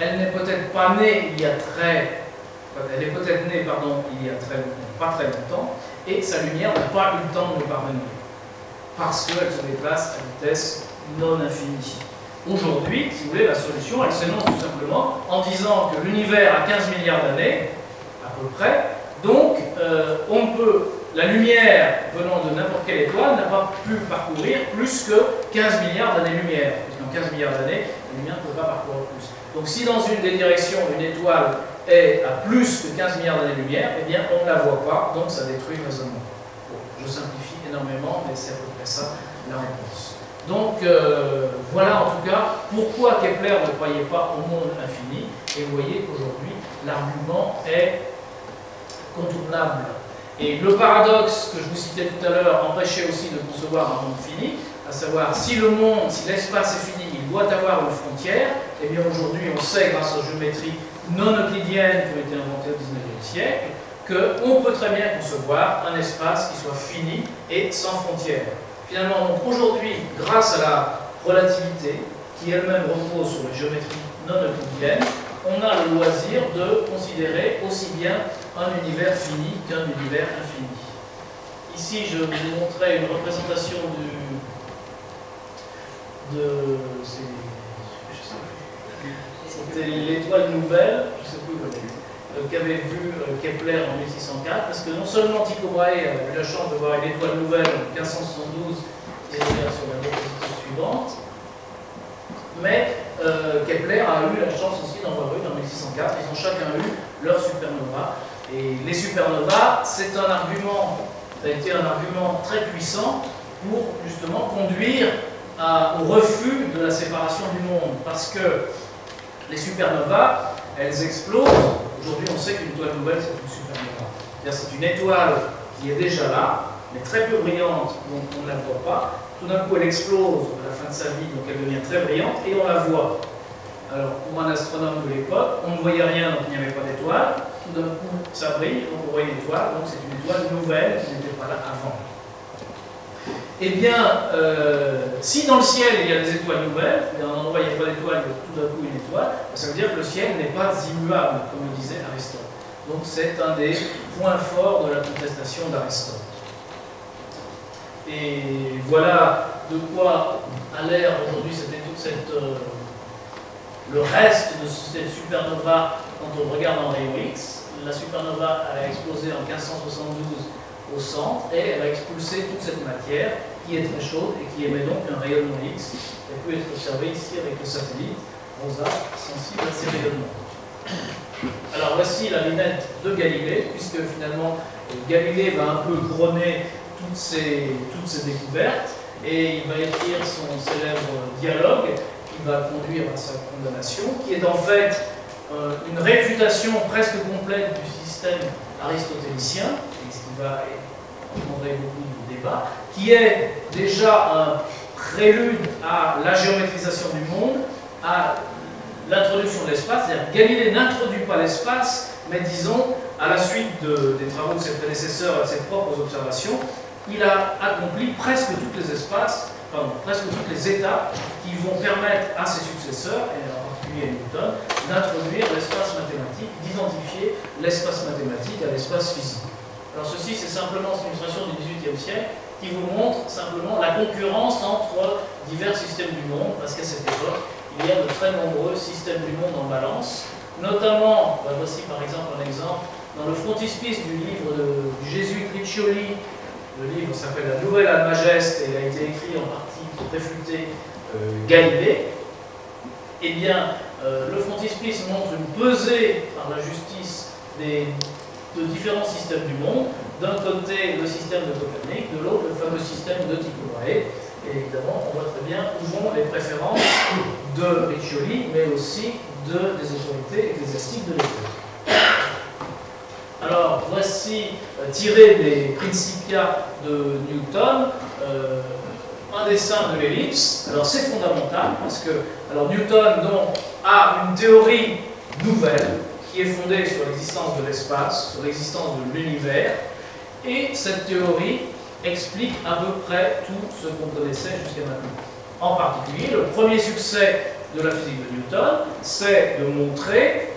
elle n'est peut-être pas née il y a elle est peut-être née, pardon, il y a pas très longtemps, et sa lumière n'a pas eu le temps de nous parvenir, parce qu'elle se déplace à vitesse non infinie. Aujourd'hui, si vous voulez, la solution, elle s'énonce tout simplement en disant que l'univers a 15 milliards d'années, à peu près, donc la lumière venant de n'importe quelle étoile n'a pas pu parcourir plus que 15 milliards d'années-lumière, puisqu'en 15 milliards d'années, la lumière ne peut pas parcourir plus. Donc si dans une des directions, une étoile est à plus que 15 milliards d'années-lumière, eh bien on ne la voit pas, donc ça détruit le raisonnement. Bon, je simplifie énormément, mais c'est à peu près ça la réponse. Donc voilà en tout cas pourquoi Kepler ne croyait pas au monde infini, et vous voyez qu'aujourd'hui l'argument est contournable. Et le paradoxe que je vous citais tout à l'heure empêchait aussi de concevoir un monde fini, à savoir si l'espace est fini, il doit avoir une frontière. Et bien aujourd'hui on sait grâce aux géométries non euclidiennes qui ont été inventées au XIXe siècle qu'on peut très bien concevoir un espace qui soit fini et sans frontières. Finalement, donc aujourd'hui, grâce à la relativité, qui elle-même repose sur les géométries non euclidiennes, on a le loisir de considérer aussi bien un univers fini qu'un univers infini. Ici, je vous ai montré une représentation c'était l'étoile nouvelle, je ne sais plus, qu'avait vu Kepler en 1604, parce que non seulement Tycho Brahe a eu la chance de voir une étoile nouvelle en 1572 et sur la diapositive suivante, mais Kepler a eu la chance aussi d'en voir une en 1604. Ils ont chacun eu leur supernova. Et les supernovas, c'est un argument, ça a été un argument très puissant pour justement conduire au refus de la séparation du monde. Parce que les supernovas, elles explosent. Aujourd'hui, on sait qu'une étoile nouvelle, c'est une supernova. C'est une étoile qui est déjà là, mais très peu brillante, donc on ne la voit pas. Tout d'un coup, elle explose à la fin de sa vie, donc elle devient très brillante, et on la voit. Alors, pour un astronome de l'époque, on ne voyait rien, donc il n'y avait pas d'étoile. Tout d'un coup, ça brille, donc on voit une étoile, donc c'est une étoile nouvelle qui n'était pas là avant. Eh bien, si dans le ciel il y a des étoiles nouvelles, et dans un endroit où il n'y a pas d'étoile, il y a tout d'un coup une étoile, ça veut dire que le ciel n'est pas immuable, comme le disait Aristote. Donc c'est un des points forts de la contestation d'Aristote. Et voilà de quoi a l'air aujourd'hui le reste de cette supernova quand on regarde en rayon X. La supernova elle a explosé en 1572 au centre et elle a expulsé toute cette matière qui est très chaude et qui émet donc un rayonnement X qui a pu être observé ici avec le satellite ROSA sensible à ces rayonnements. Alors voici la lunette de Galilée, puisque finalement Galilée va un peu couronner toutes ces découvertes et il va écrire son célèbre dialogue qui va conduire à sa condamnation, qui est en fait une réfutation presque complète du système aristotélicien, ce qui va demander beaucoup de débats, qui est déjà un prélude à la géométrisation du monde, à l'introduction de l'espace. C'est-à-dire que Galilée n'introduit pas l'espace, mais disons, à la suite des travaux de ses prédécesseurs et de ses propres observations, il a accompli presque toutes les étapes qui vont permettre à ses successeurs, et en particulier à Newton, d'introduire l'espace mathématique, d'identifier l'espace mathématique à l'espace physique. Alors ceci, c'est simplement une illustration du XVIIIe siècle qui vous montre simplement la concurrence entre divers systèmes du monde, parce qu'à cette époque, il y a de très nombreux systèmes du monde en balance, notamment, voici par exemple un exemple, dans le frontispice du livre du jésuite Riccioli. Le livre s'appelle La Nouvelle Almageste et il a été écrit en partie pour réfuter Galilée. Eh bien, le frontispice montre une pesée par la justice de différents systèmes du monde. D'un côté, le système de Copernic, de l'autre, le fameux système de Tycho Brahe. Et évidemment, on voit très bien où vont les préférences de Riccioli, mais aussi des autorités ecclésiastiques de l'époque. Alors, voici, tiré des Principia de Newton, un dessin de l'ellipse. Alors, c'est fondamental, parce que Newton donc, a une théorie nouvelle, qui est fondée sur l'existence de l'espace, sur l'existence de l'univers, et cette théorie explique à peu près tout ce qu'on connaissait jusqu'à maintenant. En particulier, le premier succès de la physique de Newton, c'est de montrer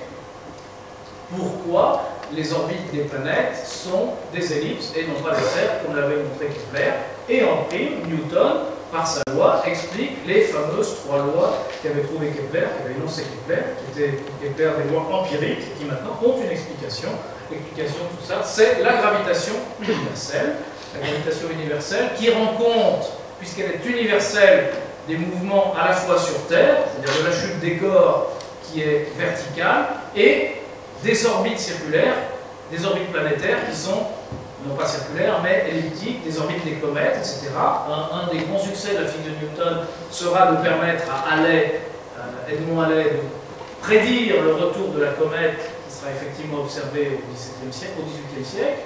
pourquoi les orbites des planètes sont des ellipses et non pas des cercles, comme l'avait montré Kepler. Et en prime, Newton, par sa loi, explique les fameuses 3 lois qu'avait trouvées Kepler, qu'avait énoncé Kepler, qui étaient Kepler des lois empiriques, qui maintenant ont une explication. L'explication de tout ça, c'est la gravitation universelle. La gravitation universelle qui rend compte, puisqu'elle est universelle, des mouvements à la fois sur Terre, c'est-à-dire de la chute des corps qui est verticale, et des orbites circulaires, des orbites planétaires qui sont, non pas circulaires, mais elliptiques, des orbites des comètes, etc. Un des grands succès de la physique de Newton sera de permettre à Edmond Halley de prédire le retour de la comète qui sera effectivement observée au XVIIIe siècle,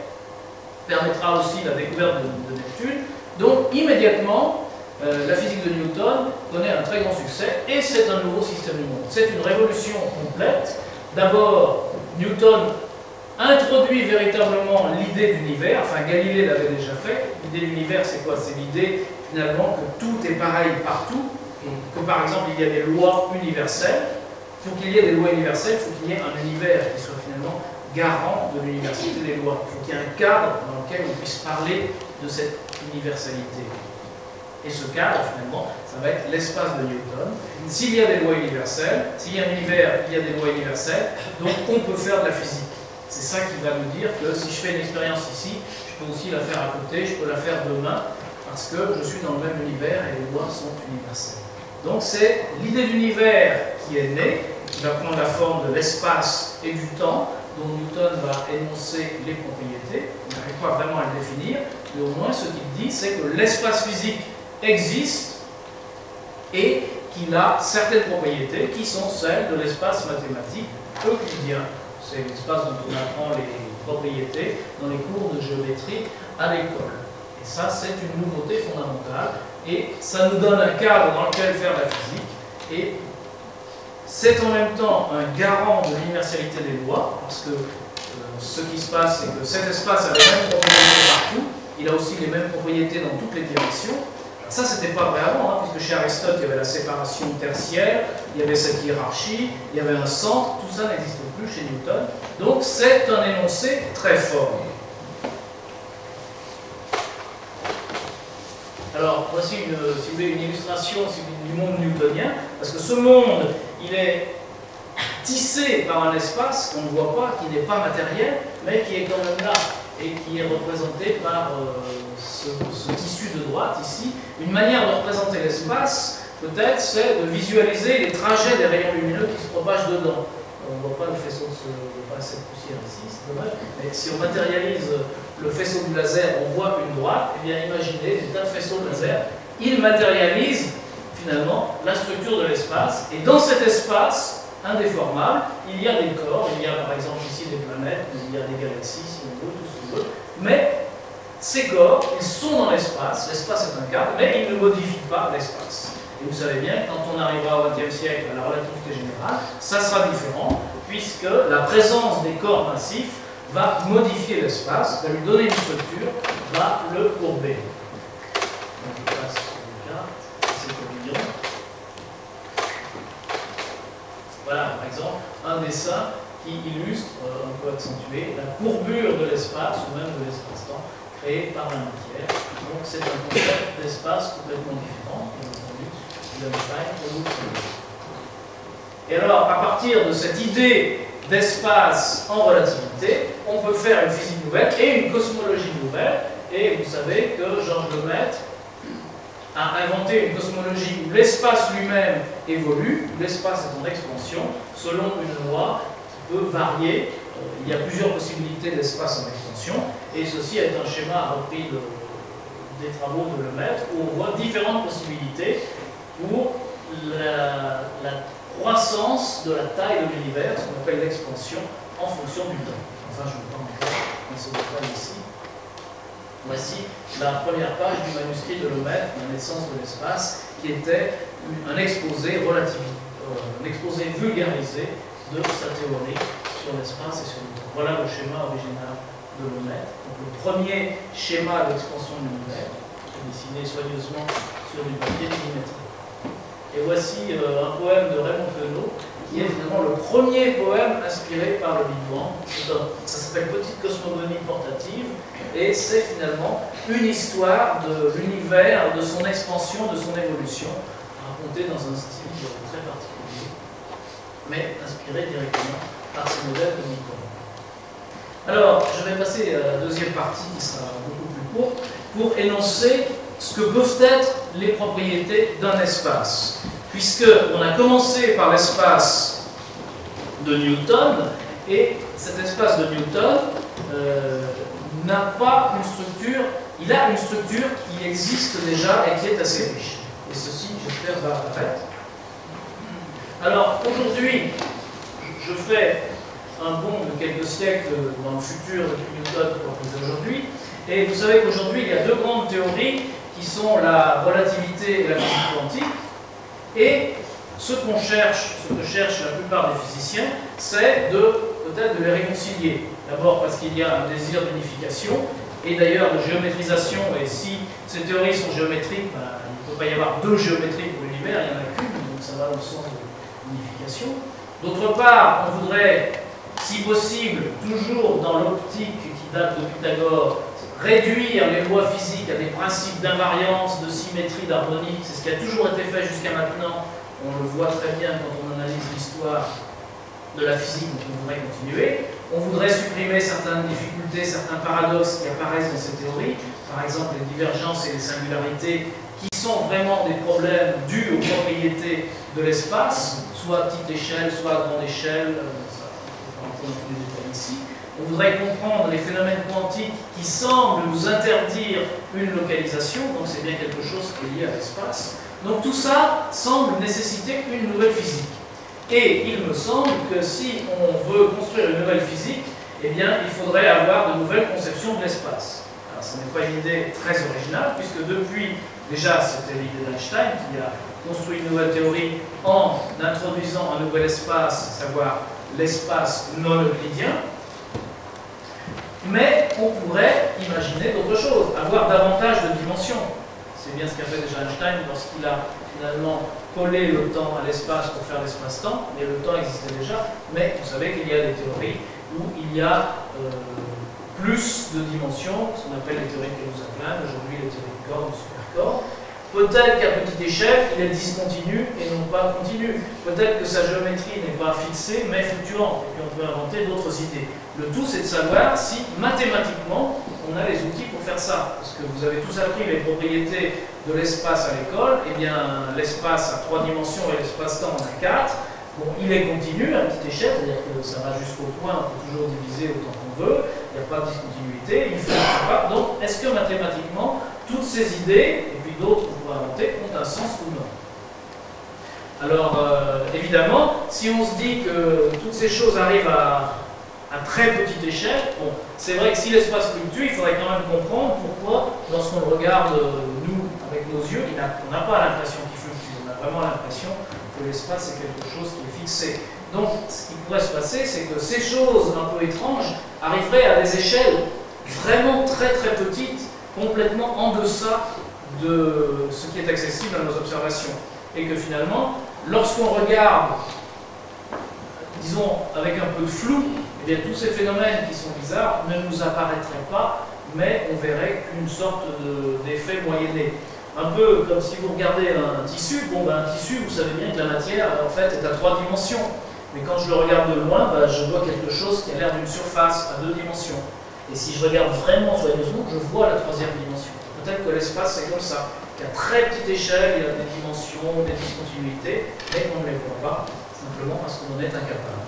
permettra aussi la découverte de Neptune. Donc immédiatement, la physique de Newton connaît un très grand succès et c'est un nouveau système du monde. C'est une révolution complète. D'abord, Newton introduit véritablement l'idée d'univers, enfin Galilée l'avait déjà fait. L'idée d'univers, c'est quoi? C'est l'idée finalement que tout est pareil partout, que par exemple il y a des lois universelles. Pour qu'il y ait des lois universelles, il faut qu'il y ait un univers qui soit finalement garant de l'universalité des lois. Il faut qu'il y ait un cadre dans lequel on puisse parler de cette universalité. Et ce cadre, finalement, ça va être l'espace de Newton. S'il y a des lois universelles, s'il y a un univers, il y a des lois universelles, donc on peut faire de la physique. C'est ça qui va nous dire que si je fais une expérience ici, je peux aussi la faire à côté, je peux la faire demain, parce que je suis dans le même univers et les lois sont universelles. Donc c'est l'idée d'univers qui est née, qui va prendre la forme de l'espace et du temps, dont Newton va énoncer les propriétés. On n'arrive pas vraiment à le définir, mais au moins ce qu'il dit, c'est que l'espace physique existe et qu'il a certaines propriétés qui sont celles de l'espace mathématique euclidien. C'est l'espace dont on apprend les propriétés dans les cours de géométrie à l'école. Et ça, c'est une nouveauté fondamentale et ça nous donne un cadre dans lequel faire la physique et c'est en même temps un garant de l'universalité des lois parce que ce qui se passe, c'est que cet espace a les mêmes propriétés partout, il a aussi les mêmes propriétés dans toutes les directions. Ça, c'était pas vrai avant, hein, puisque chez Aristote, il y avait la séparation tertiaire, il y avait cette hiérarchie, il y avait un centre, tout ça n'existe plus chez Newton. Donc, c'est un énoncé très fort. Alors, voici une illustration du monde newtonien, parce que ce monde, il est tissé par un espace qu'on ne voit pas, qui n'est pas matériel, mais qui est quand même là, et qui est représenté par ce tissu de droite ici. Une manière de représenter l'espace, peut-être, c'est de visualiser les trajets des rayons lumineux qui se propagent dedans. On ne voit pas le faisceau de cette poussière ici, c'est dommage, mais si on matérialise le faisceau du laser, on voit une droite, et bien imaginez des tas de faisceaux de laser, ils matérialisent finalement la structure de l'espace, et dans cet espace indéformable, il y a des corps, il y a par exemple ici des planètes, il y a des galaxies, si on veut, tout ce qu'on veut, mais ces corps, ils sont dans l'espace est un cadre, mais ils ne modifient pas l'espace. Et vous savez bien, quand on arrivera au XXe siècle à la relativité générale, ça sera différent, puisque la présence des corps massifs va modifier l'espace, va lui donner une structure, va le courber. Donc, je passe sur le carte, c'est tourbillon. Voilà, par exemple, un dessin qui illustre, un peu accentué, la courbure de l'espace, ou même de l'espace-temps, créé par la matière. Donc c'est un concept d'espace complètement différent, bien entendu, de Einstein pour nous. Et alors, à partir de cette idée d'espace en relativité, on peut faire une physique nouvelle et une cosmologie nouvelle. Et vous savez que Georges Lemaître a inventé une cosmologie où l'espace lui-même évolue, où l'espace est en expansion, selon une loi qui peut varier. Il y a plusieurs possibilités d'espace en expansion, et ceci est un schéma repris des travaux de Lemaître, où on voit différentes possibilités pour la croissance de la taille de l'univers, ce qu'on appelle l'expansion, en fonction du temps. Enfin, je ne vais pas encore dans ce détail ici. Voici la première page du manuscrit de Lemaître, La naissance de l'espace, qui était un exposé un exposé vulgarisé de sa théorie sur l'espace et sur le temps. Voilà le schéma original de Lemaître. Donc, le premier schéma d'expansion de l'univers, dessiné soigneusement sur du papier millimétrique. Et voici un poème de Raymond Queneau, qui est finalement le premier poème inspiré par le Big Bang. Ça s'appelle Petite cosmogonie portative, et c'est finalement une histoire de l'univers, de son expansion, de son évolution, racontée dans un style très particulier, mais inspiré directement par ces modèles de Big Bang. Alors, je vais passer à la deuxième partie, qui sera beaucoup plus courte, pour énoncer ce que peuvent être les propriétés d'un espace. Puisqu'on a commencé par l'espace de Newton, et cet espace de Newton n'a pas une structure, il a une structure qui existe déjà et qui est assez riche. Et ceci, j'espère, va apparaître. Alors, aujourd'hui, je fais un bond de quelques siècles dans le futur depuis Newton pour aujourd'hui, et vous savez qu'aujourd'hui, il y a deux grandes théories qui sont la relativité et la physique quantique. Et ce que cherchent la plupart des physiciens, c'est peut-être de les réconcilier. D'abord parce qu'il y a un désir d'unification, et d'ailleurs de géométrisation, et si ces théories sont géométriques, ben, il ne peut pas y avoir deux géométries pour l'univers, il n'y en a qu'une, donc ça va dans le sens de l'unification. D'autre part, on voudrait, si possible, toujours dans l'optique qui date de Pythagore, réduire les lois physiques à des principes d'invariance, de symétrie, d'harmonie. C'est ce qui a toujours été fait jusqu'à maintenant. On le voit très bien quand on analyse l'histoire de la physique, donc on voudrait continuer. On voudrait supprimer certaines difficultés, certains paradoxes qui apparaissent dans ces théories, par exemple les divergences et les singularités, qui sont vraiment des problèmes dus aux propriétés de l'espace, soit à petite échelle, soit à grande échelle, ça, on va rentrer dans tous les détails ici. On voudrait comprendre les phénomènes quantiques qui semblent nous interdire une localisation, donc c'est bien quelque chose qui est lié à l'espace. Donc tout ça semble nécessiter une nouvelle physique. Et il me semble que si on veut construire une nouvelle physique, eh bien il faudrait avoir de nouvelles conceptions de l'espace. Alors ce n'est pas une idée très originale, puisque depuis, déjà c'était l'idée d'Einstein qui a construit une nouvelle théorie en introduisant un nouvel espace, à savoir l'espace non euclidien. Mais on pourrait imaginer d'autres choses, avoir davantage de dimensions. C'est bien ce qu'a fait déjà Einstein lorsqu'il a finalement collé le temps à l'espace pour faire l'espace-temps, mais le temps existait déjà. Mais vous savez qu'il y a des théories où il y a plus de dimensions, ce qu'on appelle les théories de Kaluza-Klein, aujourd'hui les théories de corps ou supercorps. Peut-être qu'à petite échelle, il est discontinu et non pas continu. Peut-être que sa géométrie n'est pas fixée, mais fluctuante. Et puis on peut inventer d'autres idées. Le tout, c'est de savoir si, mathématiquement, on a les outils pour faire ça. Parce que vous avez tous appris les propriétés de l'espace à l'école. Eh bien, l'espace a 3 dimensions et l'espace-temps en a 4. Bon, il est continu à petite échelle, c'est-à-dire que ça va jusqu'au point, on peut toujours diviser autant qu'on veut. Il n'y a pas de discontinuité, il ne faut pas. Donc, est-ce que mathématiquement, toutes ces idées, et puis d'autres qu'on pourrait inventer, ont un sens ou non? Alors, évidemment, si on se dit que toutes ces choses arrivent à très petite échelle, bon, c'est vrai que si l'espace fluctue, il faudrait quand même comprendre pourquoi, lorsqu'on le regarde, nous, avec nos yeux, on n'a pas l'impression qu'il fluctue. On a vraiment l'impression que l'espace est quelque chose qui est fixé. Donc, ce qui pourrait se passer, c'est que ces choses un peu étranges arriveraient à des échelles vraiment très très petites, complètement en deçà de ce qui est accessible à nos observations. Et que finalement, lorsqu'on regarde, disons, avec un peu de flou, eh bien, tous ces phénomènes qui sont bizarres ne nous apparaîtraient pas, mais on verrait qu'une sorte d'effet moyenné. Un peu comme si vous regardez un tissu. Bon, ben, un tissu, vous savez bien que la matière, en fait, est à 3 dimensions. Mais quand je le regarde de loin, ben, je vois quelque chose qui a l'air d'une surface à 2 dimensions. Et si je regarde vraiment soigneusement, je vois la 3e dimension. Peut-être que l'espace, c'est comme ça. À très petite échelle, il y a des dimensions, des discontinuités, mais on ne les voit pas, simplement parce qu'on en est incapable.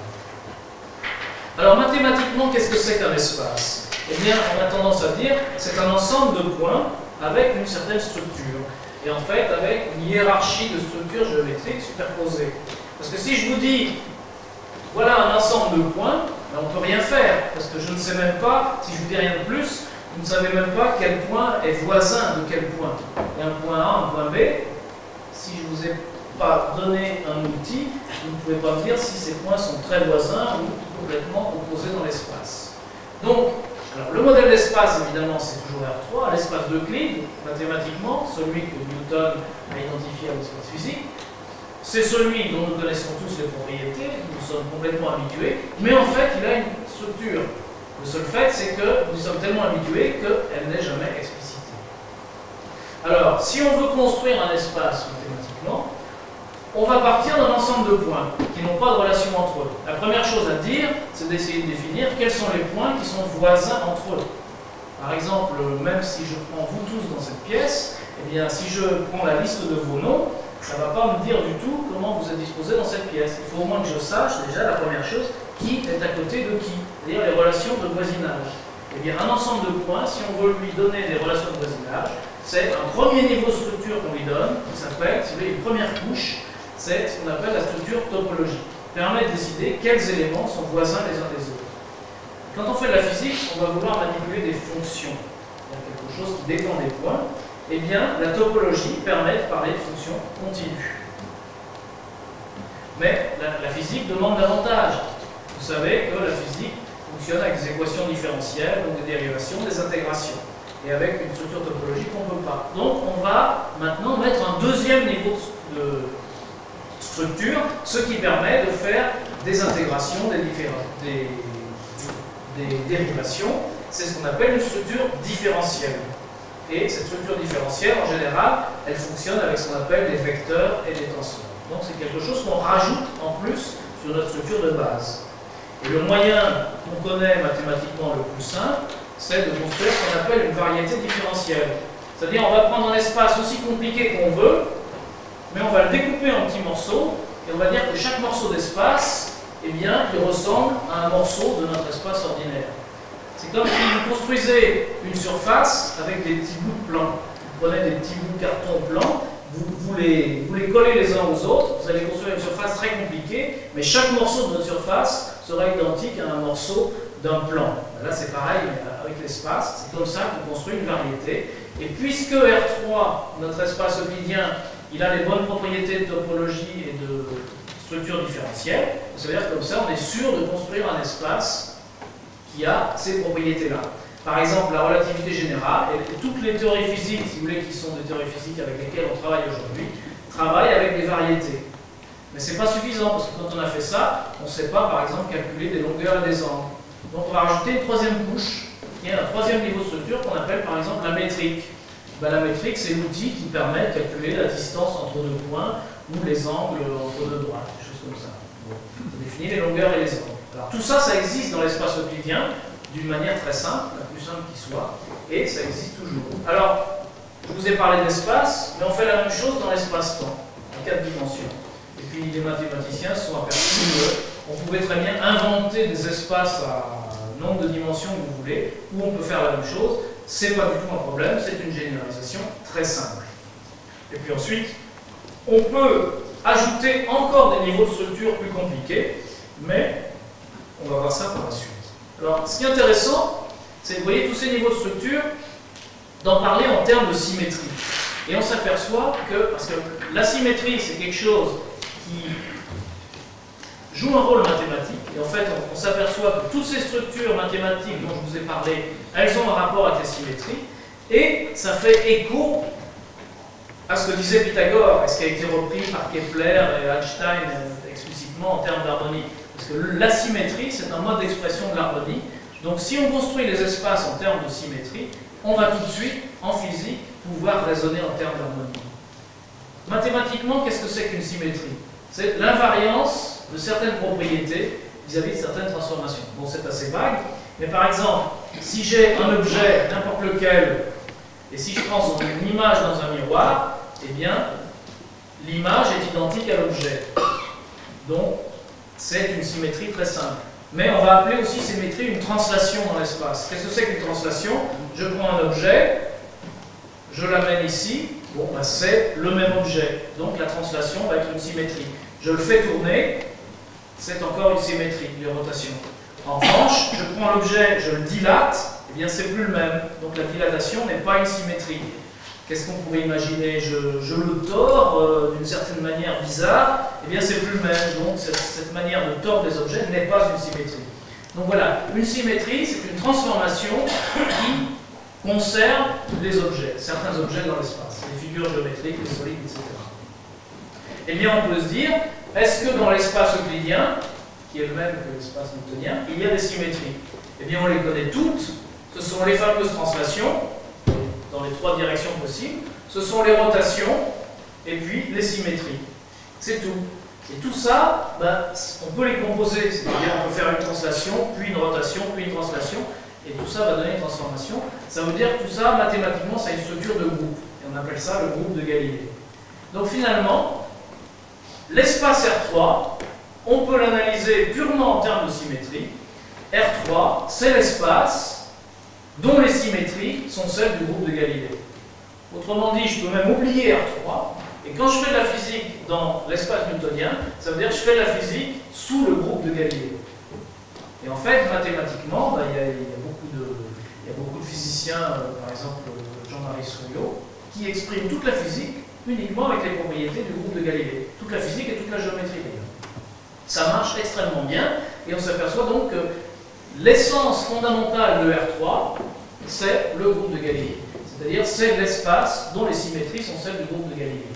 Alors, mathématiquement, qu'est-ce que c'est qu'un espace? Eh bien, on a tendance à dire que c'est un ensemble de points avec une certaine structure. Et en fait, avec une hiérarchie de structures géométriques superposées. Parce que si je vous dis, voilà un ensemble de points, ben, on ne peut rien faire, parce que je ne sais même pas, si je vous dis rien de plus, vous ne savez même pas quel point est voisin de quel point. Il y a un point A, un point B. Si je ne vous ai pas donné un outil, vous ne pouvez pas me dire si ces points sont très voisins ou complètement opposés dans l'espace. Donc, alors, le modèle d'espace, évidemment, c'est toujours R3, l'espace d'Euclide, mathématiquement, celui que Newton a identifié à l'espace physique. C'est celui dont nous connaissons tous les propriétés, nous sommes complètement habitués, mais en fait, il a une structure. Le seul fait, c'est que nous sommes tellement habitués qu'elle n'est jamais explicitée. Alors, si on veut construire un espace mathématiquement, on va partir d'un ensemble de points qui n'ont pas de relation entre eux. La première chose à dire, c'est d'essayer de définir quels sont les points qui sont voisins entre eux. Par exemple, même si je prends vous tous dans cette pièce, eh bien, si je prends la liste de vos noms, ça ne va pas me dire du tout comment vous êtes disposés dans cette pièce. Il faut au moins que je sache, déjà, la première chose, qui est à côté de qui, c'est-à-dire les relations de voisinage. Eh bien, un ensemble de points, si on veut lui donner des relations de voisinage, c'est un premier niveau de structure qu'on lui donne, qui s'appelle, si vous voulez, une première couche, c'est ce qu'on appelle la structure topologique. Permet de décider quels éléments sont voisins les uns des autres. Quand on fait de la physique, on va vouloir manipuler des fonctions. Il y a quelque chose qui dépend des points. Eh bien, la topologie permet de parler de fonctions continues. Mais la physique demande davantage. Vous savez que la physique fonctionne avec des équations différentielles, donc des dérivations, des intégrations. Et avec une structure topologique, on ne peut pas. Donc, on va maintenant mettre un deuxième niveau de structure, ce qui permet de faire des intégrations, des dérivations. C'est ce qu'on appelle une structure différentielle. Et cette structure différentielle, en général, elle fonctionne avec ce qu'on appelle des vecteurs et des tenseurs. Donc c'est quelque chose qu'on rajoute en plus sur notre structure de base. Et le moyen qu'on connaît mathématiquement le plus simple, c'est de construire ce qu'on appelle une variété différentielle. C'est-à-dire on va prendre un espace aussi compliqué qu'on veut, mais on va le découper en petits morceaux, et on va dire que chaque morceau d'espace, eh bien, il ressemble à un morceau de notre espace ordinaire. C'est comme si vous construisez une surface avec des petits bouts de plan. Vous prenez des petits bouts de carton blanc, vous les collez les uns aux autres, vous allez construire une surface très compliquée, mais chaque morceau de notre surface sera identique à un morceau d'un plan. Là, c'est pareil avec l'espace, c'est comme ça qu'on construit une variété. Et puisque R3, notre espace euclidien, il a les bonnes propriétés de topologie et de structure différentielle, ça veut dire que comme ça, on est sûr de construire un espace qui a ces propriétés-là. Par exemple, la relativité générale, et toutes les théories physiques, si vous voulez, qui sont des théories physiques avec lesquelles on travaille aujourd'hui, travaillent avec des variétés. Mais ce n'est pas suffisant, parce que quand on a fait ça, on ne sait pas, par exemple, calculer des longueurs et des angles. Donc on va rajouter une troisième couche, qui est un troisième niveau de structure qu'on appelle par exemple la métrique. Ben, la métrique, c'est l'outil qui permet de calculer la distance entre deux points ou les angles entre deux droites, des choses comme ça. Bon. On définit les longueurs et les angles. Alors tout ça, ça existe dans l'espace euclidien d'une manière très simple, la plus simple qui soit, et ça existe toujours. Alors, je vous ai parlé d'espace, mais on fait la même chose dans l'espace-temps, en 4 dimensions. Et puis les mathématiciens se sont aperçus qu'on pouvait très bien inventer des espaces à nombre de dimensions que vous voulez, où on peut faire la même chose. C'est pas du tout un problème, c'est une généralisation très simple. Et puis ensuite, on peut ajouter encore des niveaux de structure plus compliqués, mais on va voir ça par la suite. Alors, ce qui est intéressant, c'est, vous voyez, tous ces niveaux de structure, d'en parler en termes de symétrie. Et on s'aperçoit que, parce que la symétrie, c'est quelque chose qui joue un rôle mathématique. Et en fait, on s'aperçoit que toutes ces structures mathématiques dont je vous ai parlé, elles ont un rapport avec les symétries. Et ça fait écho à ce que disait Pythagore, et ce qui a été repris par Kepler et Einstein explicitement en termes d'harmonie. Parce que la symétrie, c'est un mode d'expression de l'harmonie. Donc si on construit les espaces en termes de symétrie, on va tout de suite, en physique, pouvoir raisonner en termes d'harmonie. Mathématiquement, qu'est-ce que c'est qu'une symétrie? C'est l'invariance de certaines propriétés vis-à-vis de certaines transformations. Bon, c'est assez vague, mais par exemple, si j'ai un objet, n'importe lequel, et si je prends une image dans un miroir, eh bien, l'image est identique à l'objet. Donc, c'est une symétrie très simple. Mais on va appeler aussi symétrie une translation dans l'espace. Qu'est-ce que c'est qu'une translation? Je prends un objet, je l'amène ici, bon, ben c'est le même objet. Donc la translation va être une symétrie. Je le fais tourner, c'est encore une symétrie, les rotations. En revanche, je prends l'objet, je le dilate, eh bien c'est plus le même. Donc la dilatation n'est pas une symétrie. Qu'est-ce qu'on pourrait imaginer? Je le tords d'une certaine manière bizarre, eh bien c'est plus le même. Donc cette manière de tordre des objets n'est pas une symétrie. Donc voilà, une symétrie, c'est une transformation qui conserve les objets, certains objets dans l'espace, les figures géométriques, les solides, etc. Eh bien on peut se dire, est-ce que dans l'espace euclidien, qui est le même que l'espace newtonien, il y a des symétries? Eh bien on les connaît toutes, ce sont les fameuses translations, dans les trois directions possibles, ce sont les rotations et puis les symétries. C'est tout. Et tout ça, ben, on peut les composer, c'est-à-dire on peut faire une translation, puis une rotation, puis une translation, et tout ça va donner une transformation. Ça veut dire que tout ça, mathématiquement, c'est une structure de groupe, et on appelle ça le groupe de Galilée. Donc finalement, l'espace R3, on peut l'analyser purement en termes de symétrie. R3, c'est l'espace dont les symétries sont celles du groupe de Galilée. Autrement dit, je peux même oublier R3, et quand je fais de la physique dans l'espace newtonien, ça veut dire que je fais de la physique sous le groupe de Galilée. Et en fait, mathématiquement, ben, il y a beaucoup de physiciens, par exemple Jean-Marie Souillot, qui expriment toute la physique uniquement avec les propriétés du groupe de Galilée. Toute la physique et toute la géométrie. Ça marche extrêmement bien, et on s'aperçoit donc que l'essence fondamentale de R3, c'est le groupe de Galilée. C'est-à-dire, c'est l'espace dont les symétries sont celles du groupe de Galilée.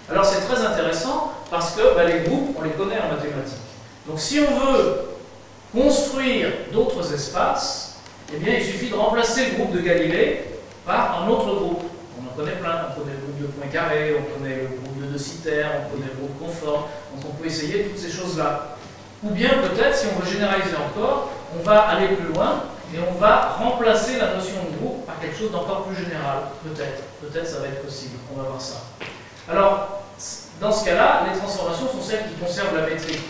Alors, c'est très intéressant parce que ben, les groupes, on les connaît en mathématiques. Donc, si on veut construire d'autres espaces, eh bien, il suffit de remplacer le groupe de Galilée par un autre groupe. On en connaît plein. On connaît le groupe de Poincaré, on connaît le groupe de De Sitter, on connaît le groupe conforme. Donc, on peut essayer toutes ces choses-là. Ou bien, peut-être, si on veut généraliser encore, on va aller plus loin et on va remplacer la notion de groupe par quelque chose d'encore plus général. Peut-être ça va être possible. On va voir ça. Alors, dans ce cas-là, les transformations sont celles qui conservent la métrique.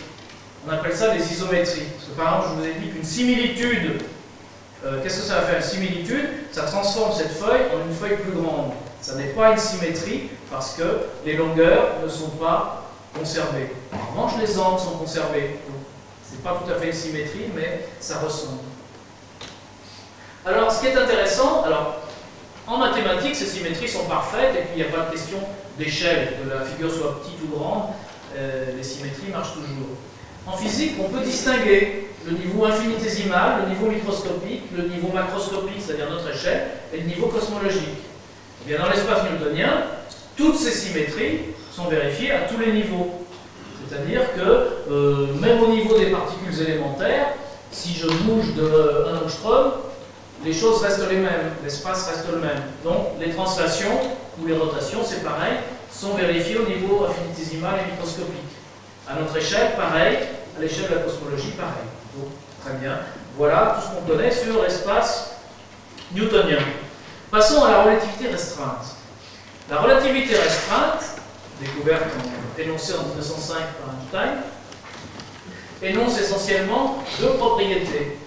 On appelle ça les isométries. Parce que par exemple, je vous ai dit qu'une similitude, qu'est-ce que ça va faire? Une similitude, ça transforme cette feuille en une feuille plus grande. Ça n'est pas une symétrie parce que les longueurs ne sont pas conservées. En revanche, les angles sont conservés. Ce n'est pas tout à fait une symétrie, mais ça ressemble. Alors, ce qui est intéressant, en mathématiques, ces symétries sont parfaites, et puis il n'y a pas de question d'échelle, que la figure soit petite ou grande, les symétries marchent toujours. En physique, on peut distinguer le niveau infinitésimal, le niveau microscopique, le niveau macroscopique, c'est-à-dire notre échelle, et le niveau cosmologique. Et bien, dans l'espace newtonien, toutes ces symétries sont vérifiées à tous les niveaux. C'est-à-dire que, même au niveau des particules élémentaires, si je bouge de 1 angstrom, les choses restent les mêmes, l'espace reste le même. Donc, les translations ou les rotations, c'est pareil, sont vérifiées au niveau infinitésimal et microscopique. À notre échelle, pareil, à l'échelle de la cosmologie, pareil. Donc, très bien. Voilà tout ce qu'on connaît sur l'espace newtonien. Passons à la relativité restreinte. La relativité restreinte, découverte énoncée en 1905 par Einstein, énonce essentiellement deux propriétés.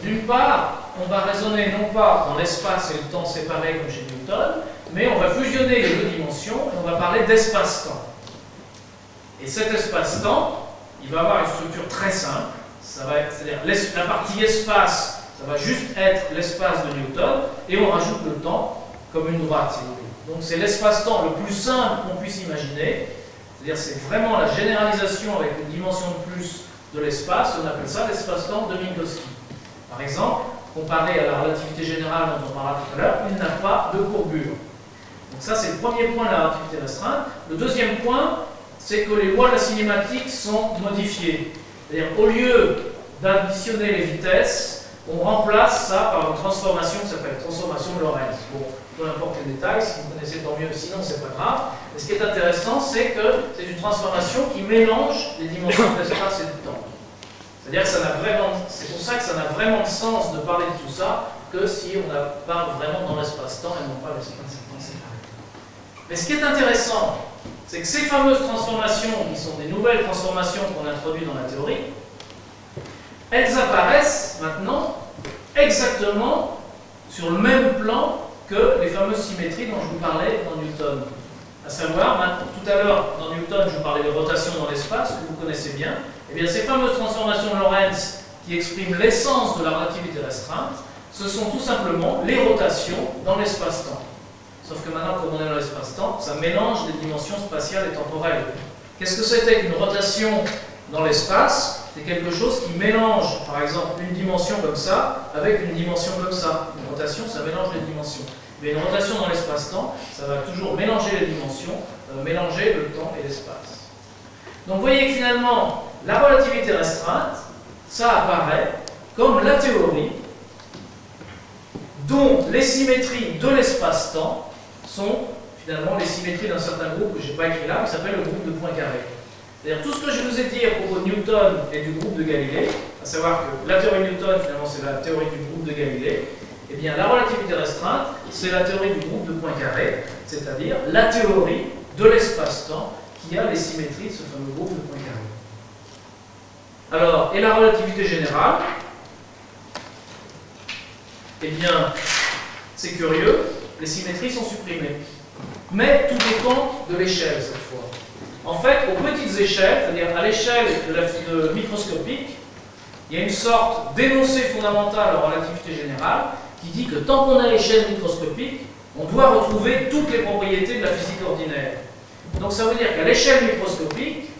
D'une part, on va raisonner non pas dans l'espace et le temps séparés comme chez Newton, mais on va fusionner les deux dimensions et on va parler d'espace-temps. Et cet espace-temps, il va avoir une structure très simple, c'est-à-dire la partie espace, ça va juste être l'espace de Newton, et on rajoute le temps comme une droite, si vous voulez. Donc c'est l'espace-temps le plus simple qu'on puisse imaginer, c'est-à-dire c'est vraiment la généralisation avec une dimension de plus de l'espace, on appelle ça l'espace-temps de Minkowski. Par exemple, comparé à la relativité générale dont on parlera tout à l'heure, il n'a pas de courbure. Donc ça c'est le premier point de la relativité restreinte. Le deuxième point, c'est que les lois de la cinématique sont modifiées. C'est-à-dire au lieu d'additionner les vitesses, on remplace ça par une transformation qui s'appelle transformation de Lorentz. Bon, peu importe les détails, si vous connaissez tant mieux, sinon c'est pas grave. Mais ce qui est intéressant, c'est que c'est une transformation qui mélange les dimensions de l'espace et du temps. C'est-à-dire que ça n'a vraiment, c'est pour ça que ça n'a vraiment de sens de parler de tout ça que si on parle vraiment dans l'espace-temps et non pas l'espace-temps séparé. Mais ce qui est intéressant, c'est que ces fameuses transformations, qui sont des nouvelles transformations qu'on introduit dans la théorie, elles apparaissent maintenant exactement sur le même plan que les fameuses symétries dont je vous parlais dans Newton. À savoir, tout à l'heure, dans Newton, je vous parlais de rotation dans l'espace, que vous connaissez bien. Eh bien, ces fameuses transformations de Lorentz qui expriment l'essence de la relativité restreinte, ce sont tout simplement les rotations dans l'espace-temps. Sauf que maintenant, comme on est dans l'espace-temps, ça mélange les dimensions spatiales et temporelles. Qu'est-ce que c'était qu'une rotation dans l'espace? C'est quelque chose qui mélange, par exemple, une dimension comme ça avec une dimension comme ça. Une rotation, ça mélange les dimensions. Mais une rotation dans l'espace-temps, ça va toujours mélanger les dimensions, mélanger le temps et l'espace. Donc vous voyez que finalement, la relativité restreinte, ça apparaît comme la théorie dont les symétries de l'espace-temps sont finalement les symétries d'un certain groupe que je n'ai pas écrit là, qui s'appelle le groupe de Poincaré. C'est-à-dire tout ce que je vous ai dit à propos de Newton et du groupe de Galilée, à savoir que la théorie de Newton, finalement, c'est la théorie du groupe de Galilée, eh bien la relativité restreinte, c'est la théorie du groupe de Poincaré, c'est-à-dire la théorie de l'espace-temps qui a les symétries de ce fameux groupe de Poincaré. Alors, et la relativité générale, eh bien, c'est curieux, les symétries sont supprimées. Mais tout dépend de l'échelle cette fois. En fait, aux petites échelles, c'est-à-dire à l'échelle microscopique, il y a une sorte d'énoncé fondamental en relativité générale qui dit que tant qu'on est à l'échelle microscopique, on doit retrouver toutes les propriétés de la physique ordinaire. Donc ça veut dire qu'à l'échelle microscopique,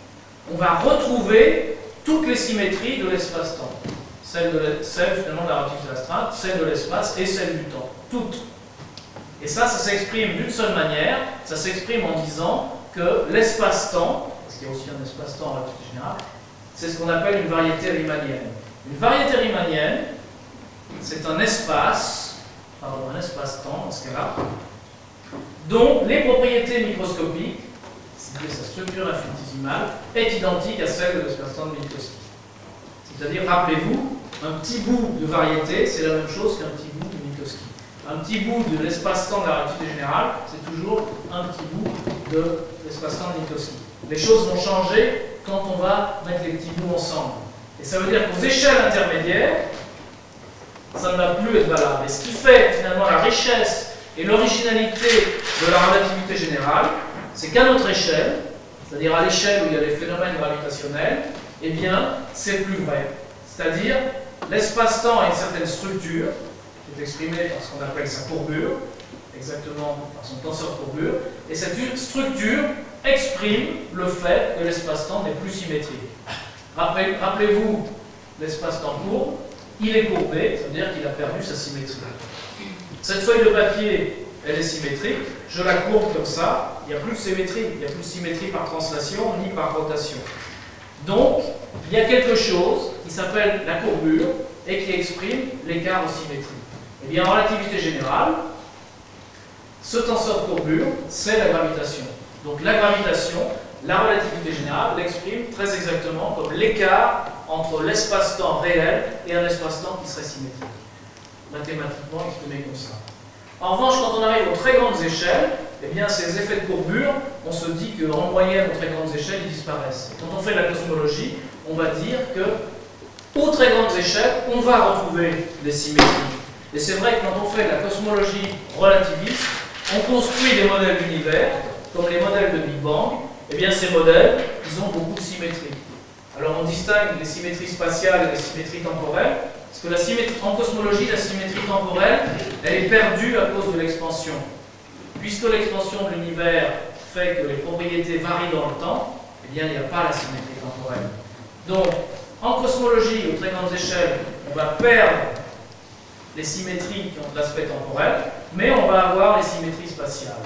on va retrouver toutes les symétries de l'espace-temps. Celle finalement de la relativité restreinte, celle de l'espace et celle du temps. Toutes. Et ça s'exprime d'une seule manière, ça s'exprime en disant que l'espace-temps, parce qu'il y a aussi un espace-temps en relativité générale, c'est ce qu'on appelle une variété riemannienne. Une variété riemannienne, c'est un espace-temps dans ce cas-là, dont les propriétés microscopiques, c'est-à-dire sa structure infinitésimale, est identique à celle de l'espace-temps de Minkowski. C'est-à-dire, rappelez-vous, un petit bout de variété, c'est la même chose qu'un petit bout de Minkowski. Un petit bout de l'espace-temps de la relativité générale, c'est toujours un petit bout de l'espace-temps de Minkowski. Les choses vont changer quand on va mettre les petits bouts ensemble. Et ça veut dire qu'aux échelles intermédiaires, ça ne va plus être valable. Et ce qui fait finalement la richesse et l'originalité de la relativité générale, c'est qu'à notre échelle, c'est-à-dire à l'échelle où il y a les phénomènes gravitationnels, eh bien, c'est plus vrai. C'est-à-dire, l'espace-temps a une certaine structure, qui est exprimée par ce qu'on appelle sa courbure, exactement par son tenseur de courbure, et cette structure exprime le fait que l'espace-temps n'est plus symétrique. Rappelez-vous, l'espace-temps courbe, il est courbé, ça veut dire qu'il a perdu sa symétrie. Cette feuille de papier, elle est symétrique, je la courbe comme ça, il n'y a plus de symétrie, il n'y a plus de symétrie par translation ni par rotation. Donc, il y a quelque chose qui s'appelle la courbure et qui exprime l'écart de symétrie. Eh bien, en relativité générale, ce tenseur de courbure, c'est la gravitation. Donc la gravitation, la relativité générale, l'exprime très exactement comme l'écart entre l'espace-temps réel et un espace-temps qui serait symétrique. Mathématiquement exprimé comme ça. En revanche, quand on arrive aux très grandes échelles, eh bien, ces effets de courbure, on se dit qu'en moyenne, aux très grandes échelles, ils disparaissent. Quand on fait de la cosmologie, on va dire que aux très grandes échelles, on va retrouver des symétries. Et c'est vrai que quand on fait de la cosmologie relativiste, on construit des modèles d'univers, comme les modèles de Big Bang. Eh bien, ces modèles, ils ont beaucoup de symétrie. Alors, on distingue les symétries spatiales et les symétries temporelles. Parce que en cosmologie, la symétrie temporelle, elle est perdue à cause de l'expansion. Puisque l'expansion de l'univers fait que les propriétés varient dans le temps, eh bien, il n'y a pas la symétrie temporelle. Donc, en cosmologie, aux très grandes échelles, on va perdre les symétries qui ont de l'aspect temporel, mais on va avoir les symétries spatiales.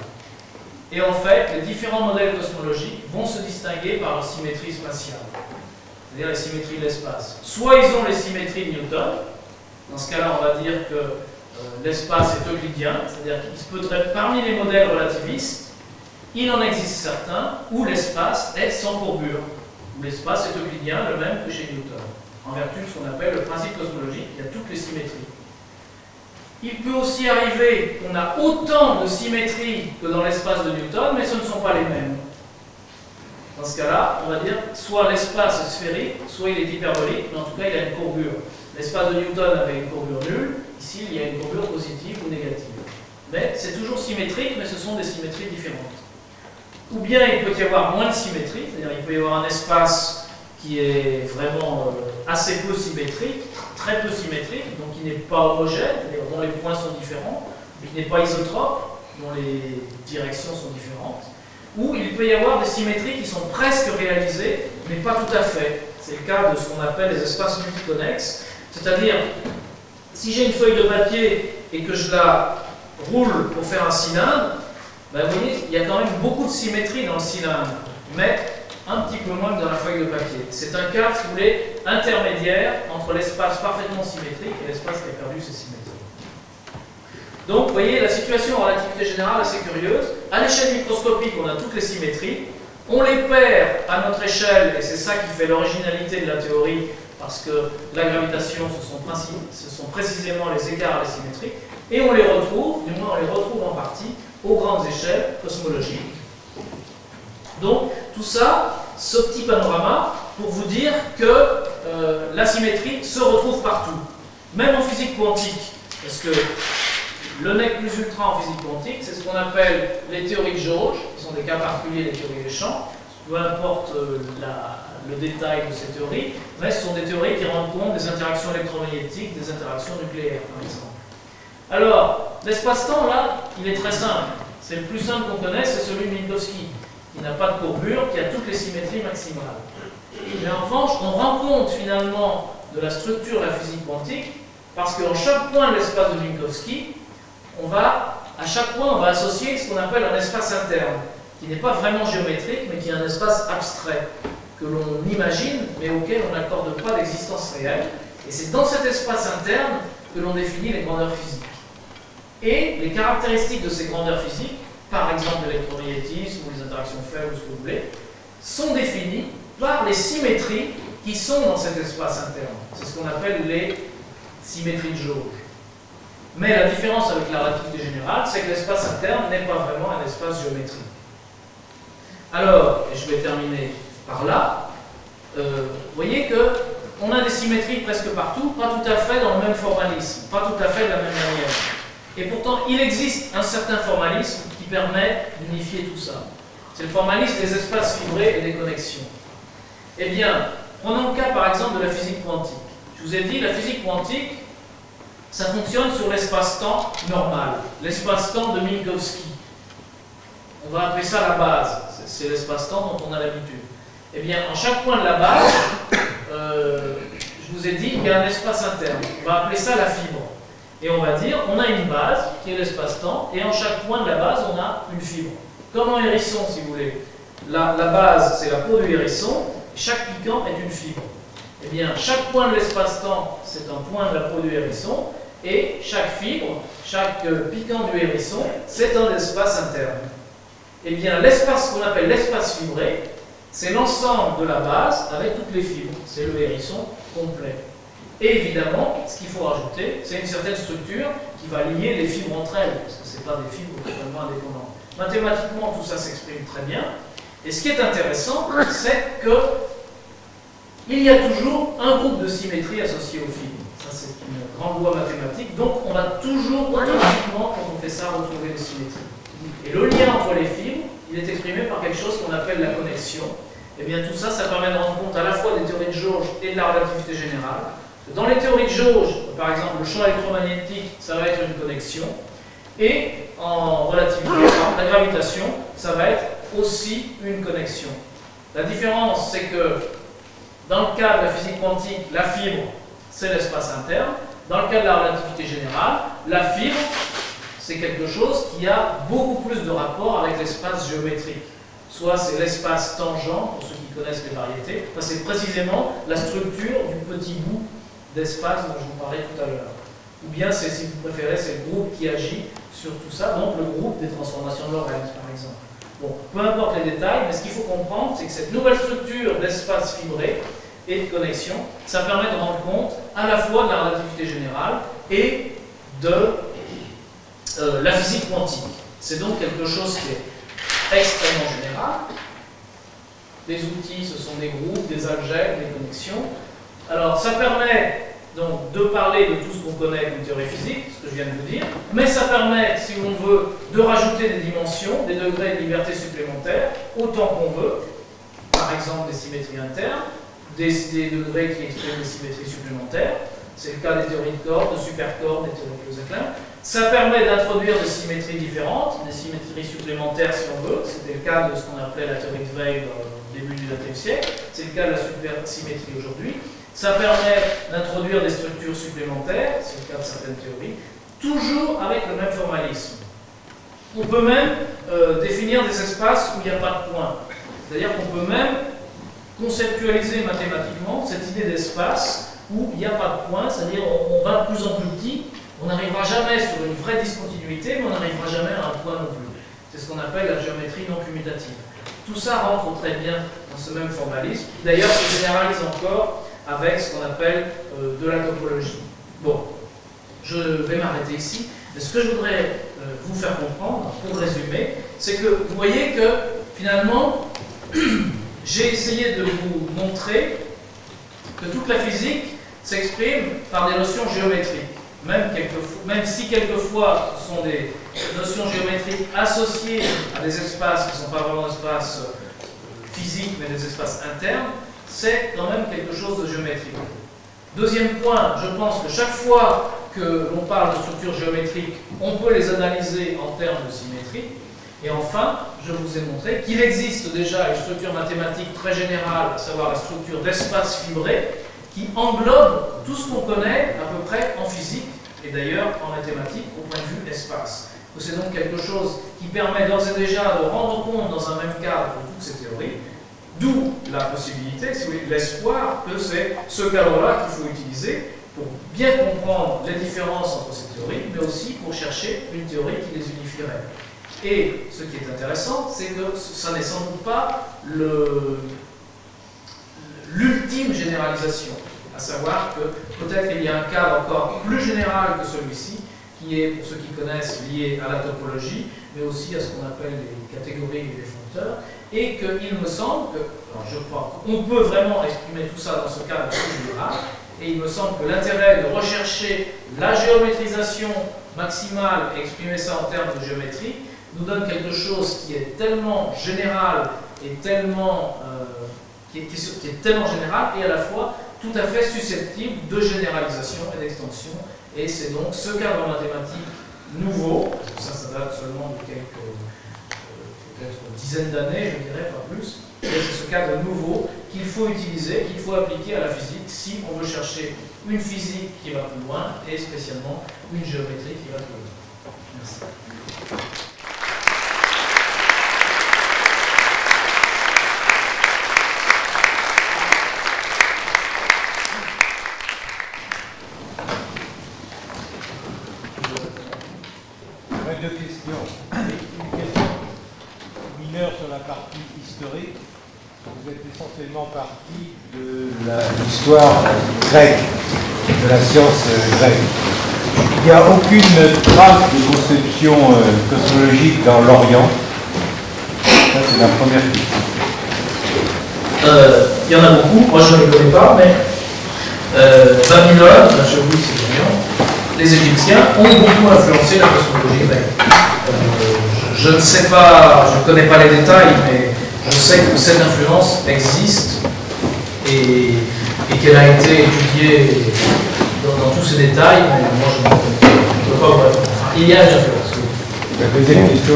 Et en fait, les différents modèles cosmologiques vont se distinguer par leur symétrie spatiale, c'est-à-dire les symétries de l'espace. Soit ils ont les symétries de Newton, dans ce cas-là, on va dire que l'espace est euclidien, c'est-à-dire qu'il se peut parmi les modèles relativistes, il en existe certains où l'espace est sans courbure, où l'espace est euclidien, le même que chez Newton, en vertu de ce qu'on appelle le principe cosmologique, il y a toutes les symétries. Il peut aussi arriver qu'on a autant de symétries que dans l'espace de Newton, mais ce ne sont pas les mêmes. Dans ce cas-là, on va dire soit l'espace est sphérique, soit il est hyperbolique, mais en tout cas il a une courbure. L'espace de Newton avait une courbure nulle, ici il y a une courbure positive ou négative. Mais c'est toujours symétrique, mais ce sont des symétries différentes. Ou bien il peut y avoir moins de symétrie, c'est-à-dire il peut y avoir un espace qui est vraiment assez peu symétrique, très peu symétrique, donc qui n'est pas homogène, c'est-à-dire dont les points sont différents, mais qui n'est pas isotrope, dont les directions sont différentes. Ou il peut y avoir des symétries qui sont presque réalisées, mais pas tout à fait. C'est le cas de ce qu'on appelle les espaces multiconnexes, c'est-à-dire si j'ai une feuille de papier et que je la roule pour faire un cylindre, ben vous voyez, il y a quand même beaucoup de symétrie dans le cylindre, mais un petit peu moins que dans la feuille de papier. C'est un cas, si vous voulez, intermédiaire entre l'espace parfaitement symétrique et l'espace qui a perdu ses symétries. Donc, vous voyez, la situation en relativité générale est assez curieuse. À l'échelle microscopique, on a toutes les symétries. On les perd à notre échelle, et c'est ça qui fait l'originalité de la théorie, parce que la gravitation, ce sont précisément les écarts à la symétrie, et on les retrouve, du moins on les retrouve en partie, aux grandes échelles cosmologiques. Donc, tout ça, ce petit panorama, pour vous dire que la symétrie se retrouve partout, même en physique quantique, parce que le nec plus ultra en physique quantique, c'est ce qu'on appelle les théories de jauge, qui sont des cas particuliers des théories des champs, peu importe le détail de ces théories, mais ce sont des théories qui rendent compte des interactions électromagnétiques, des interactions nucléaires, par exemple. Alors, l'espace-temps, là, il est très simple. C'est le plus simple qu'on connaisse, c'est celui de Minkowski. Il n'a pas de courbure, qui a toutes les symétries maximales. Mais en revanche, on rend compte finalement de la structure de la physique quantique, parce qu'en chaque point de l'espace de Minkowski, à chaque point, on va associer ce qu'on appelle un espace interne, qui n'est pas vraiment géométrique, mais qui est un espace abstrait, que l'on imagine, mais auquel on n'accorde pas d'existence réelle. Et c'est dans cet espace interne que l'on définit les grandeurs physiques. Et les caractéristiques de ces grandeurs physiques, par exemple l'électromagnétisme ou les interactions faibles, ou ce que vous voulez, sont définies par les symétries qui sont dans cet espace interne. C'est ce qu'on appelle les symétries de jauge. Mais la différence avec la relativité générale, c'est que l'espace interne n'est pas vraiment un espace géométrique. Alors, et je vais terminer par là, vous voyez qu'on a des symétries presque partout, pas tout à fait dans le même formalisme, pas tout à fait de la même manière. Et pourtant, il existe un certain formalisme qui permet d'unifier tout ça. C'est le formalisme des espaces fibrés et des connexions. Eh bien, prenons le cas par exemple de la physique quantique. Je vous ai dit, la physique quantique, ça fonctionne sur l'espace-temps normal, l'espace-temps de Minkowski. On va appeler ça la base, c'est l'espace-temps dont on a l'habitude. Eh bien, en chaque point de la base, je vous ai dit, il y a un espace interne. On va appeler ça la fibre. Et on va dire, on a une base, qui est l'espace-temps, et en chaque point de la base, on a une fibre. Comme en hérisson, si vous voulez. La base, c'est la peau du hérisson, et chaque piquant est une fibre. Eh bien, chaque point de l'espace-temps, c'est un point de la peau du hérisson, et chaque fibre, chaque piquant du hérisson, c'est un espace interne. Eh bien, l'espace qu'on appelle l'espace fibré, c'est l'ensemble de la base avec toutes les fibres. C'est le hérisson complet. Et évidemment, ce qu'il faut rajouter, c'est une certaine structure qui va lier les fibres entre elles, parce que ce n'est pas des fibres totalement indépendantes. Mathématiquement, tout ça s'exprime très bien. Et ce qui est intéressant, c'est qu'il y a toujours un groupe de symétrie associé aux fibres. Ça, c'est une grande loi mathématique. Donc, on va toujours automatiquement, quand on fait ça, retrouver des symétries. Et le lien entre les fibres, il est exprimé par quelque chose qu'on appelle la connexion. Et bien, tout ça, ça permet de rendre compte à la fois des théories de jauge et de la relativité générale. Dans les théories de jauge, par exemple, le champ électromagnétique, ça va être une connexion. Et en relativité, la gravitation, ça va être aussi une connexion. La différence, c'est que dans le cas de la physique quantique, la fibre, c'est l'espace interne. Dans le cas de la relativité générale, la fibre, c'est quelque chose qui a beaucoup plus de rapport avec l'espace géométrique. Soit c'est l'espace tangent, pour ceux qui connaissent les variétés, c'est précisément la structure du petit bout d'espace dont je vous parlais tout à l'heure. Ou bien, si vous préférez, c'est le groupe qui agit sur tout ça, donc le groupe des transformations de Lorentz, par exemple. Bon, peu importe les détails, mais ce qu'il faut comprendre, c'est que cette nouvelle structure d'espace fibré et de connexion, ça permet de rendre compte à la fois de la relativité générale et de la physique quantique. C'est donc quelque chose qui est extrêmement général. Les outils, ce sont des groupes, des algèbres, des connexions. Alors, ça permet donc de parler de tout ce qu'on connaît comme théorie physique, ce que je viens de vous dire, mais ça permet, si on veut, de rajouter des dimensions, des degrés de liberté supplémentaires, autant qu'on veut, par exemple des symétries internes, des degrés qui expriment des symétries supplémentaires, c'est le cas des théories de cordes, de supercordes, des théories de Closec-Klein. Ça permet d'introduire des symétries différentes, des symétries supplémentaires si on veut, c'était le cas de ce qu'on appelait la théorie de Weil au début du XXe siècle, c'est le cas de la supersymétrie aujourd'hui. Ça permet d'introduire des structures supplémentaires, c'est le cas de certaines théories, toujours avec le même formalisme. On peut même définir des espaces où il n'y a pas de points. C'est-à-dire qu'on peut même conceptualiser mathématiquement cette idée d'espace où il n'y a pas de points, c'est-à-dire on va de plus en plus petit, on n'arrivera jamais sur une vraie discontinuité, mais on n'arrivera jamais à un point non plus. C'est ce qu'on appelle la géométrie non commutative. Tout ça rentre très bien dans ce même formalisme. D'ailleurs, se généralise encore avec ce qu'on appelle de la topologie. Bon, je vais m'arrêter ici. Mais ce que je voudrais vous faire comprendre, pour résumer, c'est que vous voyez que finalement, j'ai essayé de vous montrer que toute la physique s'exprime par des notions géométriques. Même si quelquefois ce sont des notions géométriques associées à des espaces qui ne sont pas vraiment des espaces physiques, mais des espaces internes, c'est quand même quelque chose de géométrique. Deuxième point, je pense que chaque fois que l'on parle de structures géométriques, on peut les analyser en termes de symétrie. Et enfin, je vous ai montré qu'il existe déjà une structure mathématique très générale, à savoir la structure d'espace fibré, qui englobe tout ce qu'on connaît à peu près en physique, et d'ailleurs en mathématiques au point de vue espace. C'est donc quelque chose qui permet d'ores et déjà de rendre compte dans un même cadre de toutes ces théories, d'où la possibilité, si vous voulez, l'espoir que c'est ce cadre-là qu'il faut utiliser pour bien comprendre les différences entre ces théories, mais aussi pour chercher une théorie qui les unifierait. Et ce qui est intéressant, c'est que ça n'est sans doute pas l'ultime généralisation, à savoir que peut-être il y a un cadre encore plus général que celui-ci, qui est, pour ceux qui connaissent, lié à la topologie, mais aussi à ce qu'on appelle les catégories et les foncteurs, et qu'il me semble que, alors je crois qu'on peut vraiment exprimer tout ça dans ce cadre plus général, et il me semble que l'intérêt de rechercher la géométrisation maximale et exprimer ça en termes de géométrie nous donne quelque chose qui est tellement général et tellement, qui est tellement général et à la fois tout à fait susceptible de généralisation et d'extension. Et c'est donc ce cadre mathématique nouveau, ça date seulement de quelques peut-être dizaines d'années, je dirais, pas plus, et c'est ce cadre nouveau qu'il faut utiliser, qu'il faut appliquer à la physique si on veut chercher une physique qui va plus loin et spécialement une géométrie qui va plus loin. Merci. Deux questions. Une question mineure sur la partie historique. Vous êtes essentiellement parti de l'histoire grecque, de la science grecque. Il n'y a aucune trace de conception cosmologique dans l'Orient. Ça, c'est la première question. Il y en a beaucoup, moi je ne les connais pas, mais Babylone, je vous dis c'est l'Orient. Les Égyptiens ont beaucoup influencé la cosmologie grecque. Je ne sais pas, je ne connais pas les détails, mais je sais que cette influence existe et qu'elle a été étudiée dans tous ces détails, mais moi je ne peux pas vous répondre. Enfin, il y a une influence. La deuxième question,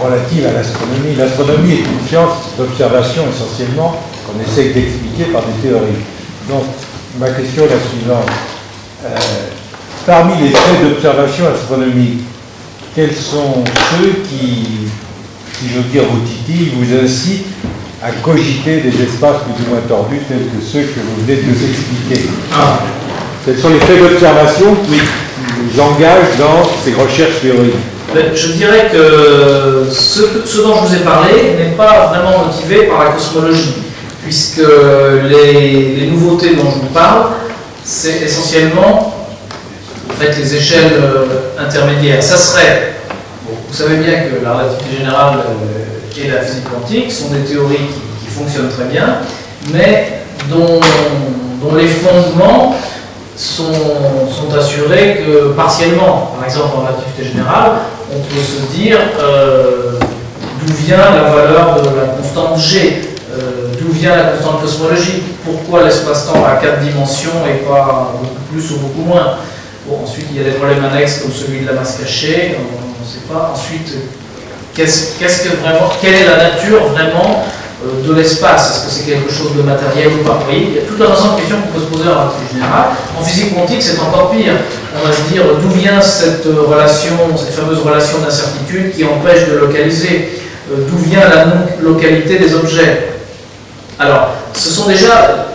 relative à l'astronomie. L'astronomie est une science d'observation essentiellement qu'on essaie d'expliquer par des théories. Donc, ma question est la suivante. Parmi les faits d'observation astronomique, quels sont ceux qui, si j'ose dire, vous titillent, vous incitent à cogiter des espaces plus ou moins tordus tels que ceux que vous venez de nous expliquer? Quels sont les faits d'observation qui vous engagent dans ces recherches théoriques? Je dirais que ce dont je vous ai parlé n'est pas vraiment motivé par la cosmologie, puisque les nouveautés dont je vous parle, c'est essentiellement en fait, les échelles intermédiaires. Ça serait, bon, vous savez bien que la relativité générale et la physique quantique sont des théories qui fonctionnent très bien, mais dont les fondements sont assurés que partiellement. Par exemple, en relativité générale, on peut se dire d'où vient la valeur de la constante G, d'où vient la constante cosmologique, pourquoi l'espace-temps à 4 dimensions et pas beaucoup plus ou beaucoup moins. Bon, ensuite, il y a des problèmes annexes comme celui de la masse cachée, on ne sait pas. Ensuite, quelle est la nature vraiment de l'espace? Est-ce que c'est quelque chose de matériel ou pas? Oui, il y a tout un ensemble de questions qu'on peut se poser en relativité générale. En physique quantique, c'est encore pire. On va se dire d'où vient cette relation, cette fameuse relation d'incertitude qui empêche de localiser, d'où vient la non-localité des objets. Alors, ce sont déjà,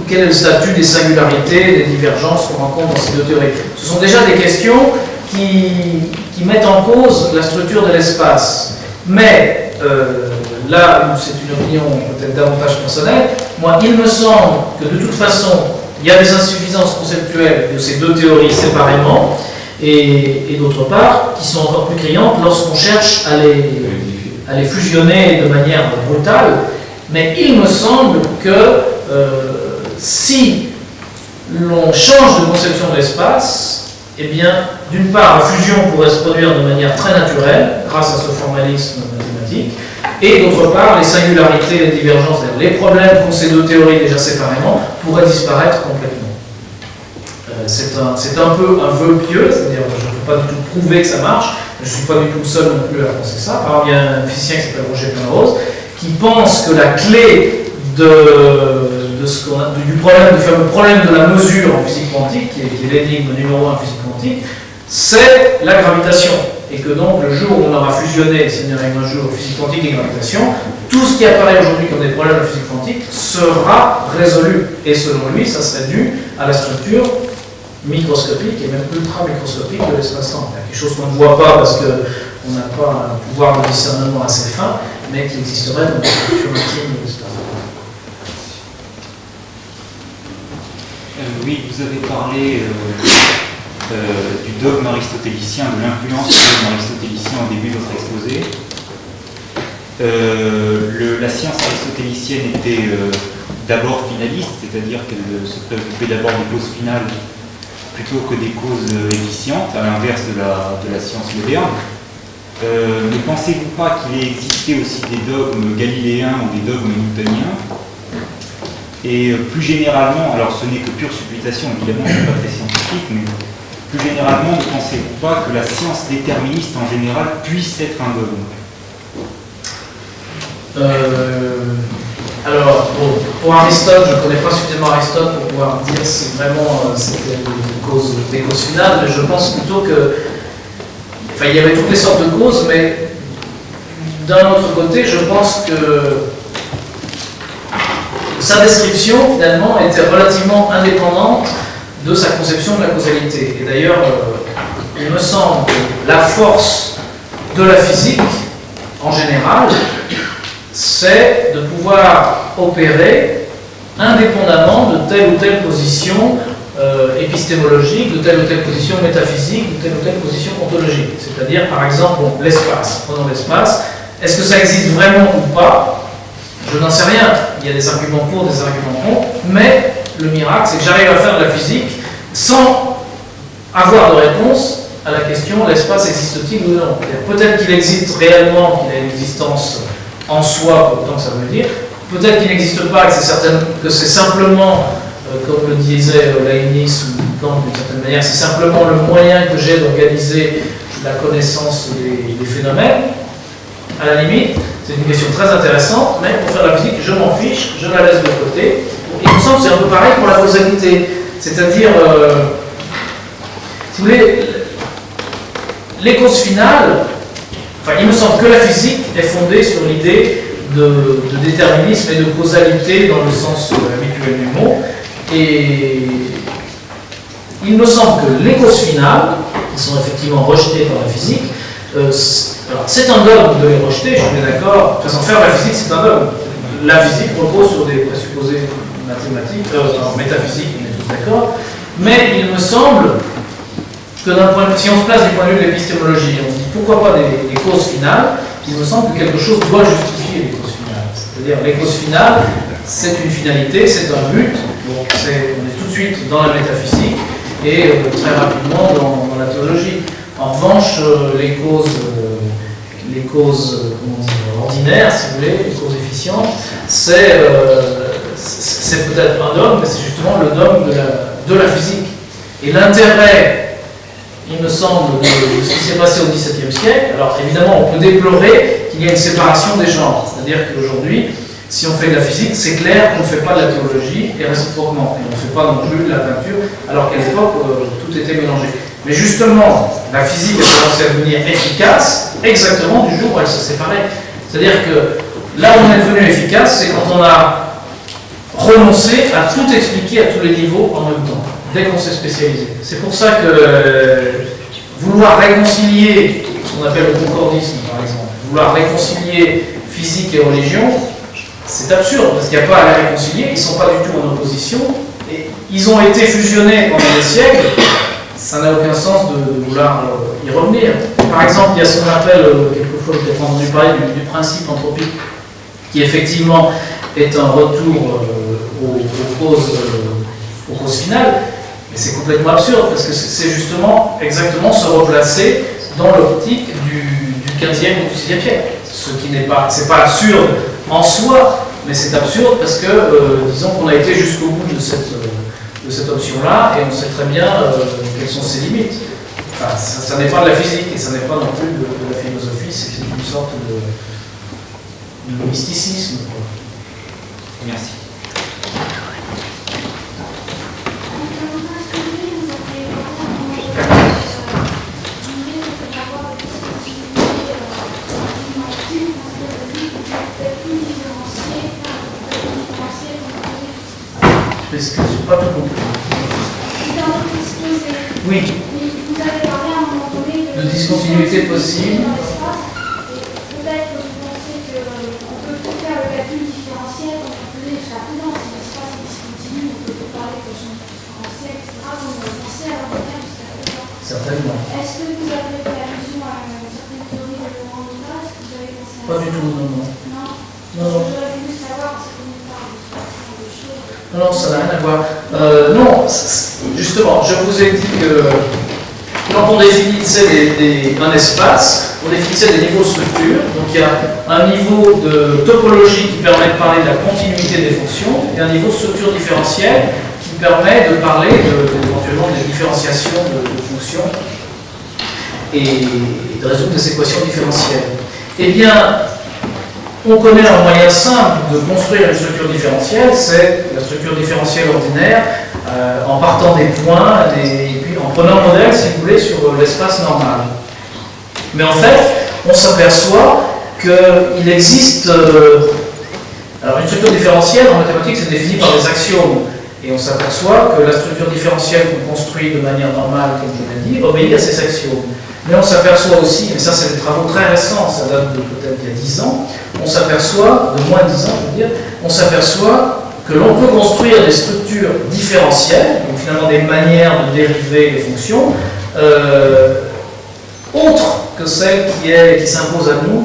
quel est le statut des singularités, des divergences qu'on rencontre dans ces deux théories? Ce sont déjà des questions qui mettent en cause la structure de l'espace. Mais là où c'est une opinion peut-être davantage personnelle, moi il me semble que de toute façon il y a des insuffisances conceptuelles de ces deux théories séparément, et d'autre part qui sont encore plus criantes lorsqu'on cherche à les fusionner de manière brutale. Mais il me semble que si l'on change de conception de l'espace, eh bien, d'une part, la fusion pourrait se produire de manière très naturelle, grâce à ce formalisme mathématique, et d'autre part, les singularités, les divergences, les problèmes qu'ont ces deux théories déjà séparément, pourraient disparaître complètement. C'est un peu un vœu pieux, c'est-à-dire je ne peux pas du tout prouver que ça marche, je ne suis pas du tout le seul non plus à penser ça. Alors, il y a un physicien qui s'appelle Roger Penrose, qui pense que la clé du fameux problème de la mesure en physique quantique, qui est l'énigme numéro 1 en physique quantique, c'est la gravitation. Et que donc, le jour où on aura fusionné, c'est-à-dire un jour physique quantique et gravitation, tout ce qui apparaît aujourd'hui comme des problèmes de physique quantique sera résolu. Et selon lui, ça serait dû à la structure microscopique et même ultra microscopique de l'espace-temps. Il y a quelque chose qu'on ne voit pas parce qu'on n'a pas un pouvoir de discernement assez fin, mais qui existerait dans la structure intime de l'espace. Oui, vous avez parlé du dogme aristotélicien, de l'influence du dogme aristotélicien au début de votre exposé. La science aristotélicienne était d'abord finaliste, c'est-à-dire qu'elle se préoccupait d'abord des causes finales plutôt que des causes efficientes, à l'inverse de la science moderne. Ne pensez-vous pas qu'il ait existé aussi des dogmes galiléens ou des dogmes newtoniens? Et plus généralement, alors ce n'est que pure supputation, évidemment, ce n'est pas très scientifique, mais plus généralement, ne pensez-vous pas que la science déterministe en général puisse être un dogme? Alors, bon, pour Aristote, je ne connais pas suffisamment Aristote pour pouvoir dire si vraiment c'était des causes finales, mais je pense plutôt que. Enfin, il y avait toutes les sortes de causes, mais d'un autre côté, je pense que sa description, finalement, était relativement indépendante de sa conception de la causalité. Et d'ailleurs, il me semble que la force de la physique, en général, c'est de pouvoir opérer indépendamment de telle ou telle position épistémologique, de telle ou telle position métaphysique, de telle ou telle position ontologique. C'est-à-dire, par exemple, bon, l'espace. Prenons l'espace. Est-ce que ça existe vraiment ou pas? Je n'en sais rien. Il y a des arguments pour, des arguments contre, mais le miracle, c'est que j'arrive à faire de la physique sans avoir de réponse à la question l'espace existe-t-il ou non? Peut-être qu'il existe réellement, qu'il a une existence en soi, pour autant que ça veut dire. Peut-être qu'il n'existe pas, que c'est simplement, comme le disait Leibniz ou Kant d'une certaine manière, c'est simplement le moyen que j'ai d'organiser la connaissance des phénomènes. à la limite, c'est une question très intéressante, mais pour faire la physique, je m'en fiche, je la laisse de côté. Il me semble que c'est un peu pareil pour la causalité. C'est-à-dire, si vous voulez, les causes finales, enfin, il me semble que la physique est fondée sur l'idée de déterminisme et de causalité dans le sens habituel du mot. Et il me semble que les causes finales, qui sont effectivement rejetées par la physique, alors c'est un dogme de les rejeter, je suis d'accord. De toute façon, faire la physique, c'est un dogme. La physique repose sur des présupposés mathématiques, métaphysiques, on est tous d'accord. Mais il me semble que si on se place du point de vue de l'épistémologie, on se dit pourquoi pas des causes finales, il me semble que quelque chose doit justifier les causes finales. C'est-à-dire les causes finales, c'est une finalité, c'est un but, donc on est tout de suite dans la métaphysique et très rapidement dans la théologie. En revanche, les causes ordinaires, si vous voulez, les causes efficientes, c'est peut-être un dogme, mais c'est justement le dogme de la physique. Et l'intérêt, il me semble, de ce qui s'est passé au XVIIe siècle, alors évidemment, on peut déplorer qu'il y ait une séparation des genres. C'est-à-dire qu'aujourd'hui, si on fait de la physique, c'est clair qu'on ne fait pas de la théologie, et réciproquement. Et on ne fait pas non plus de la peinture, alors qu'à l'époque, tout était mélangé. Mais justement, la physique a commencé à devenir efficace exactement du jour où elle se séparait. C'est-à-dire que là où on est devenu efficace, c'est quand on a renoncé à tout expliquer à tous les niveaux en même temps, dès qu'on s'est spécialisé. C'est pour ça que vouloir réconcilier, ce qu'on appelle le concordisme par exemple, vouloir réconcilier physique et religion, c'est absurde, parce qu'il n'y a pas à les réconcilier, ils ne sont pas du tout en opposition, et ils ont été fusionnés pendant des siècles, ça n'a aucun sens de vouloir y revenir. Par exemple, il y a ce qu'on appelle, quelquefois je t'ai entendu parler du principe anthropique, qui effectivement est un retour aux causes finales, mais c'est complètement absurde, parce que c'est justement exactement se replacer dans l'optique du 15e ou du 6e siècle. Ce qui n'est pas, c'est pas absurde en soi, mais c'est absurde parce que, disons qu'on a été jusqu'au bout de cette option-là, et on sait très bien quelles sont ses limites. Enfin, ça n'est pas de la physique, et ça n'est pas non plus de la philosophie, c'est une sorte de mysticisme. Merci. Parce que je n'ai pas tout compris. Oui. Vous avez parlé à un moment donné de discontinuité possible. Peut-être que vous pensez qu'on peut faire le calcul différentiel comme on faisait jusqu'à présent. Si l'espace est discontinu, on peut parler de champ différentiel, etc. Comme on pensait à l'intérieur jusqu'à présent. Certainement. Est-ce que vous avez fait allusion à une certaine théorie de Laurent Donat? Est-ce que vous avez pensé à ça? Pas du tout, non. Non. J'aurais voulu savoir parce qu'on parle de ce genre de choses. Non, ça n'a rien à voir. Non, justement, je vous ai dit que quand on définissait un espace, on définissait des niveaux de structure. Donc il y a un niveau de topologie qui permet de parler de la continuité des fonctions, et un niveau de structure différentielle qui permet de parler éventuellement des différenciations de fonctions et de résoudre des équations différentielles. Eh bien, on connaît un moyen simple de construire une structure différentielle, c'est la structure différentielle ordinaire, en partant des points et puis en prenant un modèle, si vous voulez, sur l'espace normal. Mais en fait, on s'aperçoit qu'il existe... alors une structure différentielle, en mathématiques, c'est défini par des axiomes. Et on s'aperçoit que la structure différentielle qu'on construit de manière normale, comme je l'ai dit, obéit à ces axiomes. Mais on s'aperçoit aussi, et ça c'est des travaux très récents, ça date de peut-être il y a 10 ans, on s'aperçoit, de moins de 10 ans je veux dire, on s'aperçoit que l'on peut construire des structures différentielles, donc finalement des manières de dériver les fonctions, autres que celles qui s'imposent à nous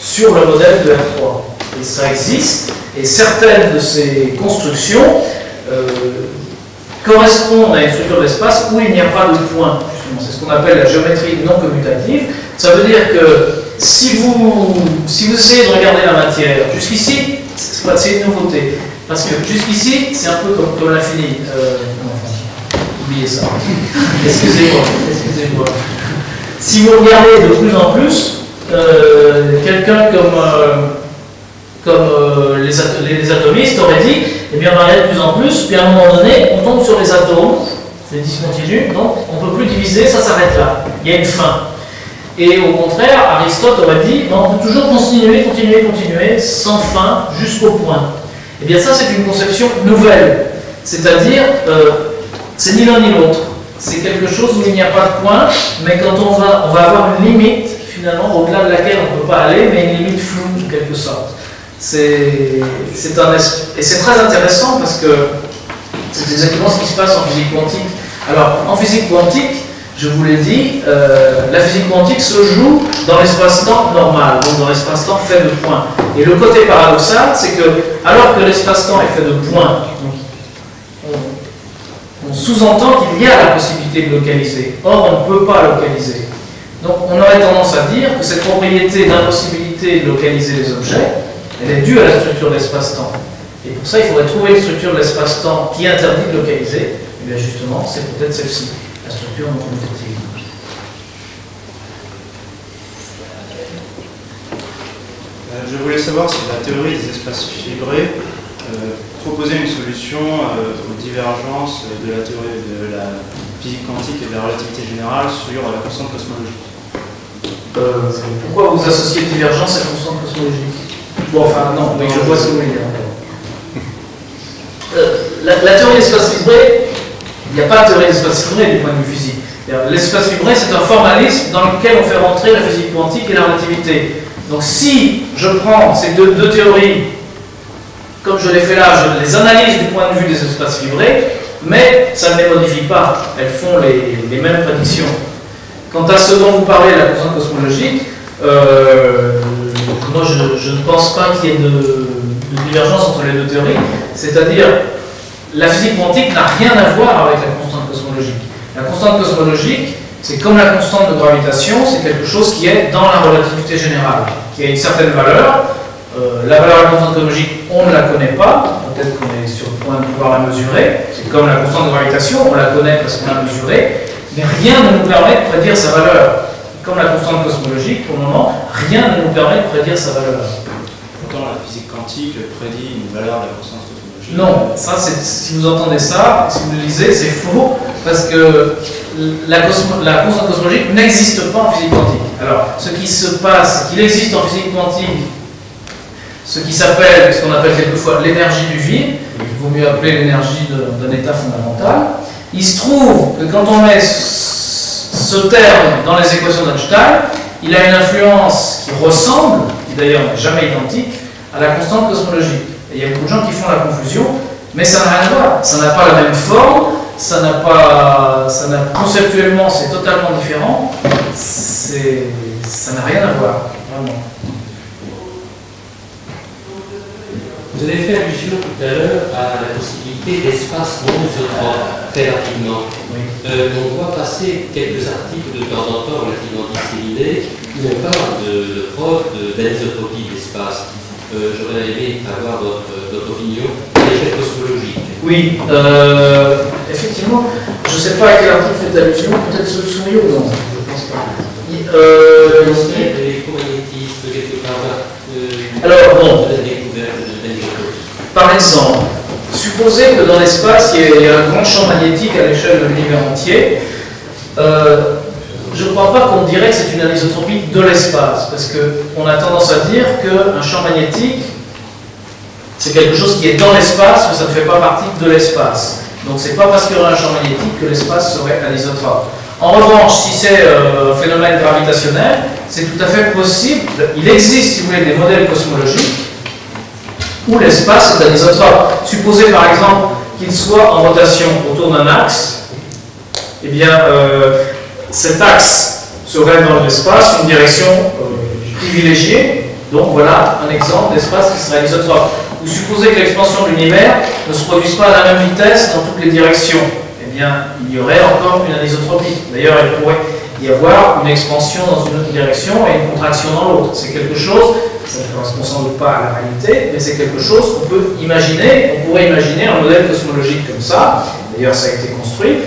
sur le modèle de R3. Et ça existe, et certaines de ces constructions correspondent à une structure d'espace où il n'y a pas de point. C'est ce qu'on appelle la géométrie non commutative. Ça veut dire que si vous essayez de regarder la matière, jusqu'ici, c'est une nouveauté. Parce que jusqu'ici, c'est un peu comme l'infini. Oubliez ça. Excusez-moi. Si vous regardez de plus en plus, quelqu'un comme les atomistes aurait dit, eh bien on va aller de plus en plus, puis à un moment donné, on tombe sur les atomes, c'est discontinu, donc on ne peut plus diviser, ça s'arrête là, il y a une fin. Et au contraire, Aristote aurait dit, non, on peut toujours continuer, sans fin, jusqu'au point. Eh bien ça, c'est une conception nouvelle, c'est-à-dire, c'est ni l'un ni l'autre. C'est quelque chose où il n'y a pas de point, mais quand on va avoir une limite, finalement, au-delà de laquelle on ne peut pas aller, mais une limite floue, en quelque sorte. Et c'est très intéressant parce que c'est exactement ce qui se passe en physique quantique. Alors, en physique quantique, je vous l'ai dit, la physique quantique se joue dans l'espace-temps normal, donc dans l'espace-temps fait de points. Et le côté paradoxal, c'est que, alors que l'espace-temps est fait de points, donc on sous-entend qu'il y a la possibilité de localiser. Or, on ne peut pas localiser. Donc, on aurait tendance à dire que cette propriété d'impossibilité de localiser les objets, elle est due à la structure de l'espace-temps. Et pour ça, il faudrait trouver une structure de l'espace-temps qui interdit de localiser. Et bien justement, c'est peut-être celle-ci, la structure non commutative. Je voulais savoir si la théorie des espaces fibrés proposait une solution aux divergences de la théorie de la physique quantique et de la relativité générale sur la constante cosmologique. Pourquoi vous associez divergence à constante cosmologique? Bon, enfin, non, mais je vois ce que vous voulez dire. La théorie des espaces fibrés, il n'y a pas de théorie des espaces fibrés du point de vue physique. L'espace fibré, c'est un formalisme dans lequel on fait rentrer la physique quantique et la relativité. Donc, si je prends ces deux théories, comme je l'ai fait là, je les analyse du point de vue des espaces fibrés, mais ça ne les modifie pas. Elles font les mêmes prédictions. Quant à ce dont vous parlez, la constante cosmologique, moi je ne pense pas qu'il y ait de divergence entre les deux théories. C'est-à-dire, la physique quantique n'a rien à voir avec la constante cosmologique. La constante cosmologique, c'est comme la constante de gravitation, c'est quelque chose qui est dans la relativité générale, qui a une certaine valeur. La valeur de la constante cosmologique, on ne la connaît pas, peut-être qu'on est sur le point de pouvoir la mesurer. C'est comme la constante de gravitation, on la connaît parce qu'on l'a mesurée, mais rien ne nous permet de prédire sa valeur. Comme la constante cosmologique, pour le moment, rien ne nous permet de prédire sa valeur. Pourtant, la physique quantique prédit une valeur de la constante cosmologique. Non, ça, si vous entendez ça, si vous le lisez, c'est faux, parce que la constante cosmologique n'existe pas en physique quantique. Alors, ce qui se passe, c'est qu'il existe en physique quantique ce qui s'appelle, ce qu'on appelle quelquefois l'énergie du vide. Il vaut mieux appeler l'énergie d'un état fondamental. Il se trouve que quand on met ce terme dans les équations d'Einstein, il a une influence qui ressemble, qui d'ailleurs n'est jamais identique, à la constante cosmologique. Et il y a beaucoup de gens qui font la confusion, mais ça n'a rien à voir. Ça n'a pas la même forme, conceptuellement c'est totalement différent, ça n'a rien à voir, vraiment. Vous avez fait allusion tout à l'heure à la possibilité d'espace non isotrope, très rapidement. Oui. On voit passer quelques articles de temps en temps relativement disséminés où on parle de preuves d'anisotropie de l'espace. J'aurais aimé avoir votre opinion à l'échelle cosmologique. Oui, effectivement, je ne sais pas à quel article fait allusion, peut-être ce Souillot, non, je ne pense pas. L'électromagnétisme, quelque part. Alors, bon. La découverte de l'anisotropie. Par exemple, supposez que dans l'espace, il y a un grand champ magnétique à l'échelle de l'univers entier. Je ne crois pas qu'on dirait que c'est une anisotropie de l'espace, parce qu'on a tendance à dire qu'un champ magnétique, c'est quelque chose qui est dans l'espace, mais ça ne fait pas partie de l'espace. Donc c'est pas parce qu'il y aura un champ magnétique que l'espace serait anisotrope. En revanche, si c'est un phénomène gravitationnel, c'est tout à fait possible. Il existe, si vous voulez, des modèles cosmologiques où l'espace est anisotrope. Supposez par exemple qu'il soit en rotation autour d'un axe, eh bien cet axe serait dans l'espace une direction privilégiée. Donc voilà un exemple d'espace qui serait anisotrope. Ou supposez que l'expansion de l'univers ne se produise pas à la même vitesse dans toutes les directions. Eh bien, il y aurait encore une anisotropie. D'ailleurs, il pourrait y avoir une expansion dans une autre direction et une contraction dans l'autre. C'est quelque chose, ça ne correspond sans doute pas à la réalité, mais c'est quelque chose qu'on peut imaginer. On pourrait imaginer un modèle cosmologique comme ça. D'ailleurs, ça a été construit.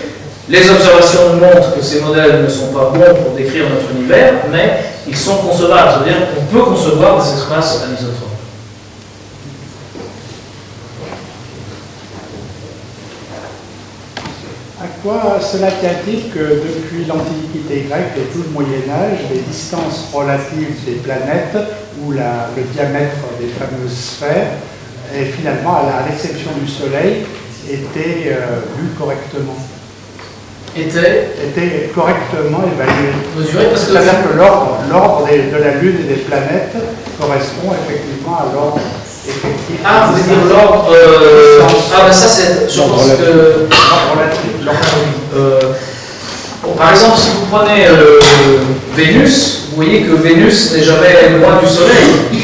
Les observations nous montrent que ces modèles ne sont pas bons pour décrire notre univers, mais ils sont concevables. Ça veut dire qu'on peut concevoir des espaces anisotropes. À quoi cela tient-il que depuis l'Antiquité grecque et tout le Moyen-Âge, les distances relatives des planètes ou le diamètre des fameuses sphères, et finalement, à l'exception du Soleil, étaient vues correctement? Étaient correctement évaluées. Mesurées parce que... C'est-à-dire que l'ordre de la Lune et des planètes correspond effectivement à l'ordre effectif. Ah, vous voulez dire l'ordre... Ah, ben ça c'est... Je pense que... Bon, par exemple, si vous prenez Vénus, vous voyez que Vénus n'est jamais loin du Soleil. Oui.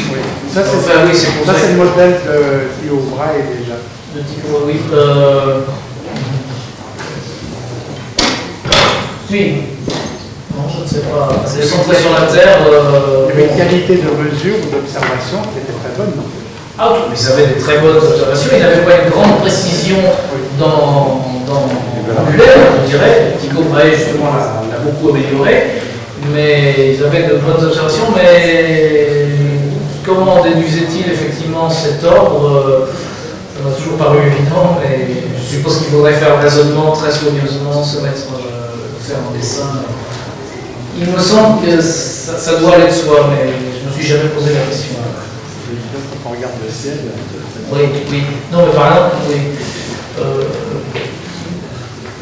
Ça, c'est enfin, oui, c'est pour ça. C'est le modèle de Tycho Brahe déjà. De Tycho, oui. Oui. Non, je ne sais pas. C'est centré sur la Terre. Il y avait une qualité de mesure ou d'observation qui était très bonne, non? Ah oui, mais ils avaient des très bonnes observations. Ils n'avaient pas une grande précision dans l'angulaire, je dirais. Tycho Brahe, justement, l'a beaucoup amélioré. Mais ils avaient de bonnes observations. Mais comment déduisait-il effectivement cet ordre? Ça m'a toujours paru évident, mais je suppose qu'il faudrait faire un raisonnement très soigneusement, se mettre, faire un dessin. Il me semble que ça doit aller de soi, mais je ne me suis jamais posé la question. Quand on regarde le ciel. Oui, oui. Non, mais par exemple, oui.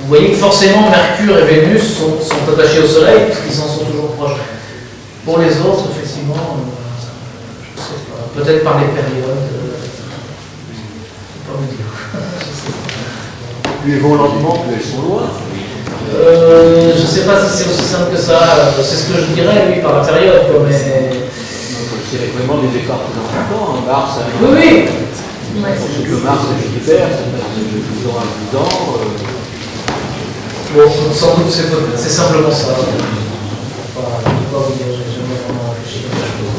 Vous voyez que forcément Mercure et Vénus sont attachés au Soleil, puisqu'ils en sont toujours proches. Pour les autres, effectivement, je ne sais pas. Peut-être par les périodes. Je ne sais pas vous dire. Plus elles vont lentement, plus elles sont loin. Je ne sais pas si c'est aussi simple que ça. C'est ce que je dirais, oui, par la période, quoi, mais... Il y a vraiment des écarts plus importants. Mars, oui, oui. Que Mars et Jupiter, c'est de plus en plus ans. Bon, sans doute c'est simplement ça. Je ne peux pas vous dire, j'ai jamais vraiment réfléchi à la chose.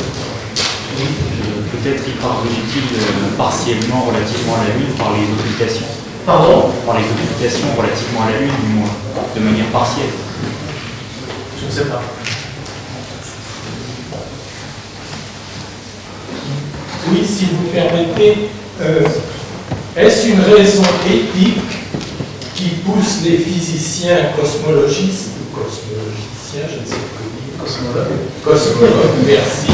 Peut-être y parvenait-il partiellement relativement à la Lune par les occultations. Pardon? Par les occultations relativement à la Lune, du moins, de manière partielle. Je ne sais pas. Oui, si vous permettez, est-ce une raison éthique qui pousse les physiciens cosmologistes ou cosmologiciens, je ne sais pas dire, cosmologues, merci,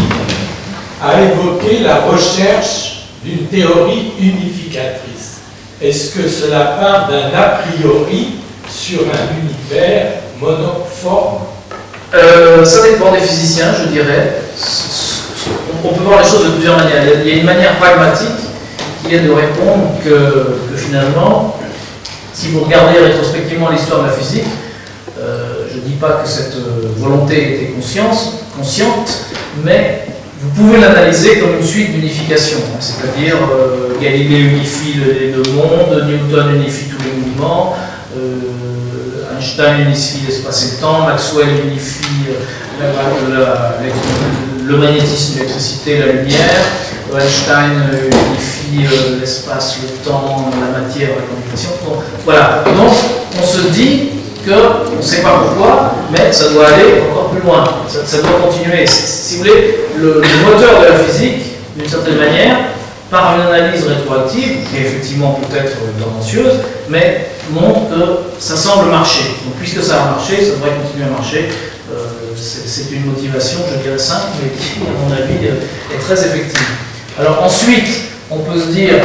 à évoquer la recherche d'une théorie unificatrice? Est-ce que cela part d'un a priori sur un univers monoforme? Ça dépend des physiciens, je dirais. On peut voir les choses de plusieurs manières. Il y a une manière pragmatique qui est de répondre que finalement, si vous regardez rétrospectivement l'histoire de la physique, je ne dis pas que cette volonté était consciente, mais vous pouvez l'analyser comme une suite d'unification. C'est-à-dire, Galilée unifie les deux mondes, Newton unifie tous les mouvements, Einstein unifie l'espace et le temps, Maxwell unifie le magnétisme, l'électricité, la lumière, Einstein unifie l'espace, le temps, la matière, la communication. Bon, voilà, donc on se dit qu'on ne sait pas pourquoi, mais ça doit aller encore plus loin, ça doit continuer. Si vous voulez, le moteur de la physique, d'une certaine manière, par une analyse rétroactive, qui est effectivement peut-être tendancieuse, mais montre que ça semble marcher. Donc puisque ça a marché, ça devrait continuer à marcher. C'est une motivation, je dirais, simple, mais qui, à mon avis, est très effective. Alors ensuite, on peut se dire,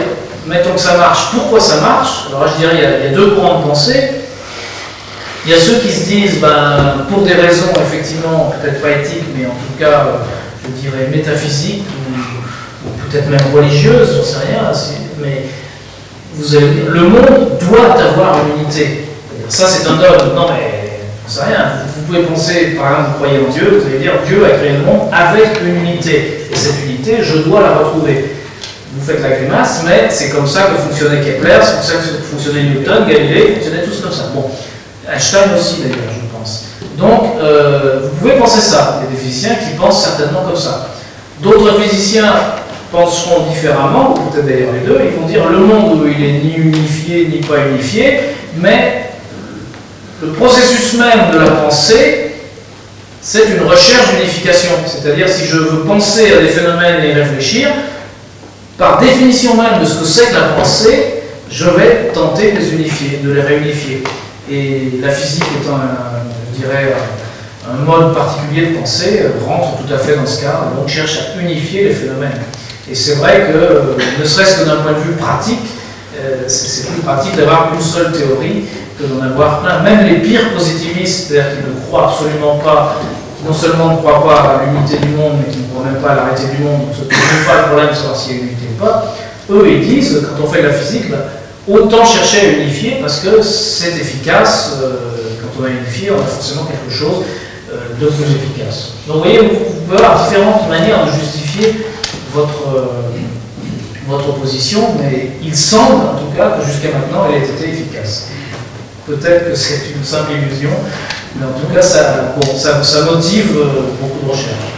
mettons que ça marche, pourquoi ça marche? Alors là, je dirais, il y a deux courants de pensée. Il y a ceux qui se disent, ben, pour des raisons, effectivement, peut-être pas éthiques, mais en tout cas, je dirais, métaphysiques, ou peut-être même religieuses, j'en sais rien, mais vous allez dire, le monde doit avoir une unité. Ça, c'est un dogme. Non, mais j'en sais rien. Vous pouvez penser, par exemple, vous croyez en Dieu, vous allez dire, Dieu a créé le monde avec une unité. Et cette unité, je dois la retrouver. Vous faites la grimace, mais c'est comme ça que fonctionnait Kepler, c'est comme ça que fonctionnait Newton, Galilée, fonctionnaient tous comme ça. Bon, Einstein aussi d'ailleurs, je pense. Donc, vous pouvez penser ça. Il y a des physiciens qui pensent certainement comme ça. D'autres physiciens penseront différemment, ou peut-être d'ailleurs les deux, ils vont dire le monde où il est ni unifié ni pas unifié, mais le processus même de la pensée c'est une recherche d'unification. C'est-à-dire, si je veux penser à des phénomènes et y réfléchir, par définition même de ce que c'est que la pensée, je vais tenter de les unifier, de les réunifier. Et la physique étant, je dirais, un mode particulier de pensée, rentre tout à fait dans ce cas, donc cherche à unifier les phénomènes. Et c'est vrai que, ne serait-ce que d'un point de vue pratique, c'est plus pratique d'avoir une seule théorie que d'en avoir plein. Même les pires positivistes, c'est-à-dire qui ne croient absolument pas, qui non seulement ne croient pas à l'unité du monde, mais qui ne croient même pas à l'arrêté du monde, donc ça ne pose pas le problème de savoir s'il y a unité ou pas, eux ils disent, quand on fait de la physique, là, autant chercher à unifier parce que c'est efficace. Quand on a unifié, on a forcément quelque chose de plus efficace. Donc vous voyez, vous pouvez avoir différentes manières de justifier votre position, mais il semble en tout cas que jusqu'à maintenant elle ait été efficace. Peut-être que c'est une simple illusion, mais en tout cas ça motive beaucoup de recherches.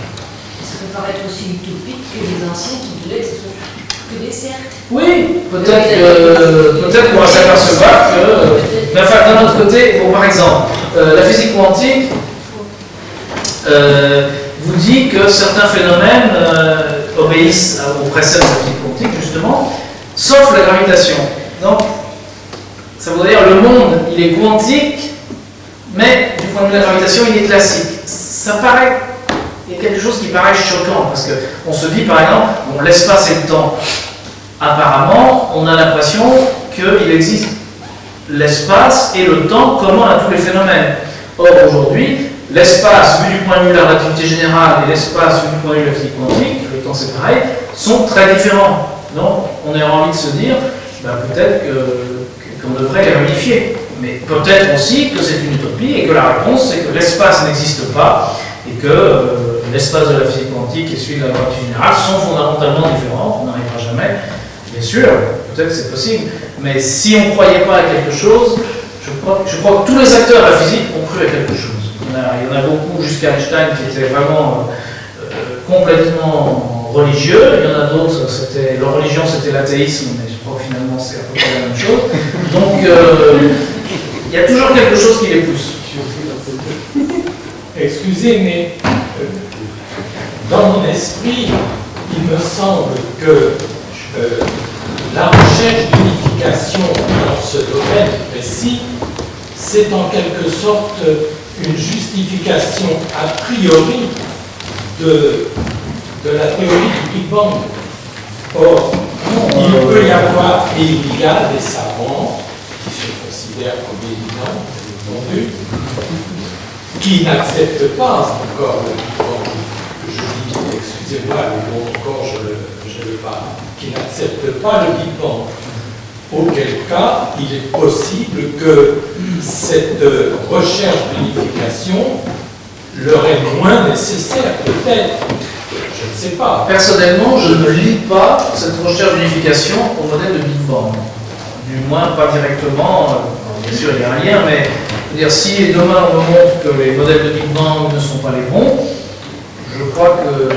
Ça peut paraître aussi utopique que les anciens qui voulaient que ce soit que des cercles. Oui, peut-être qu'on va s'apercevoir que. Mais enfin, d'un autre côté, bon, par exemple, la physique quantique vous dit que certains phénomènes obéissent aux préceptes de la physique quantique, justement, sauf la gravitation. Donc, ça veut dire le monde, il est quantique, mais du point de vue de la gravitation, il est classique. Ça paraît, il y a quelque chose qui paraît choquant, parce qu'on se dit, par exemple, bon, l'espace et le temps. Apparemment, on a l'impression qu'il existe l'espace et le temps commun à tous les phénomènes. Or, aujourd'hui, l'espace, vu du point de vue de la relativité générale, et l'espace, vu du point de vue de la physique quantique, le temps c'est pareil, sont très différents. Donc, on a envie de se dire, ben, peut-être qu'on devrait les réunifier. Mais peut-être aussi que c'est une utopie et que la réponse, c'est que l'espace n'existe pas et que l'espace de la physique quantique et celui de la relativité générale sont fondamentalement différents. On n'arrivera jamais. Bien sûr, peut-être que c'est possible, mais si on ne croyait pas à quelque chose, je crois que tous les acteurs de la physique ont cru à quelque chose. Il y en a beaucoup jusqu'à Einstein qui étaient vraiment complètement religieux, il y en a d'autres, leur religion c'était l'athéisme, mais je crois que finalement c'est à peu près la même chose. Donc il y a toujours quelque chose qui les pousse. Excusez, mais dans mon esprit, il me semble que la recherche d'unification dans ce domaine précis, c'est en quelque sorte une justification a priori de la théorie du Big Bang. Or, il peut y avoir, et il y a des savants qui se considèrent comme évidents, bien entendu, qui n'acceptent pas encore le Big Bang. Je dis, excusez-moi, mais bon, encore je le parle, qui n'acceptent pas le Big Bang. Auquel cas, il est possible que cette recherche d'unification leur est moins nécessaire, peut-être. Je ne sais pas. Personnellement, je ne lis pas cette recherche d'unification au modèle de Big Bang. Du moins, pas directement. Bien sûr, il y a un lien, mais je veux dire, si demain on me montre que les modèles de Big Bang ne sont pas les bons, je crois que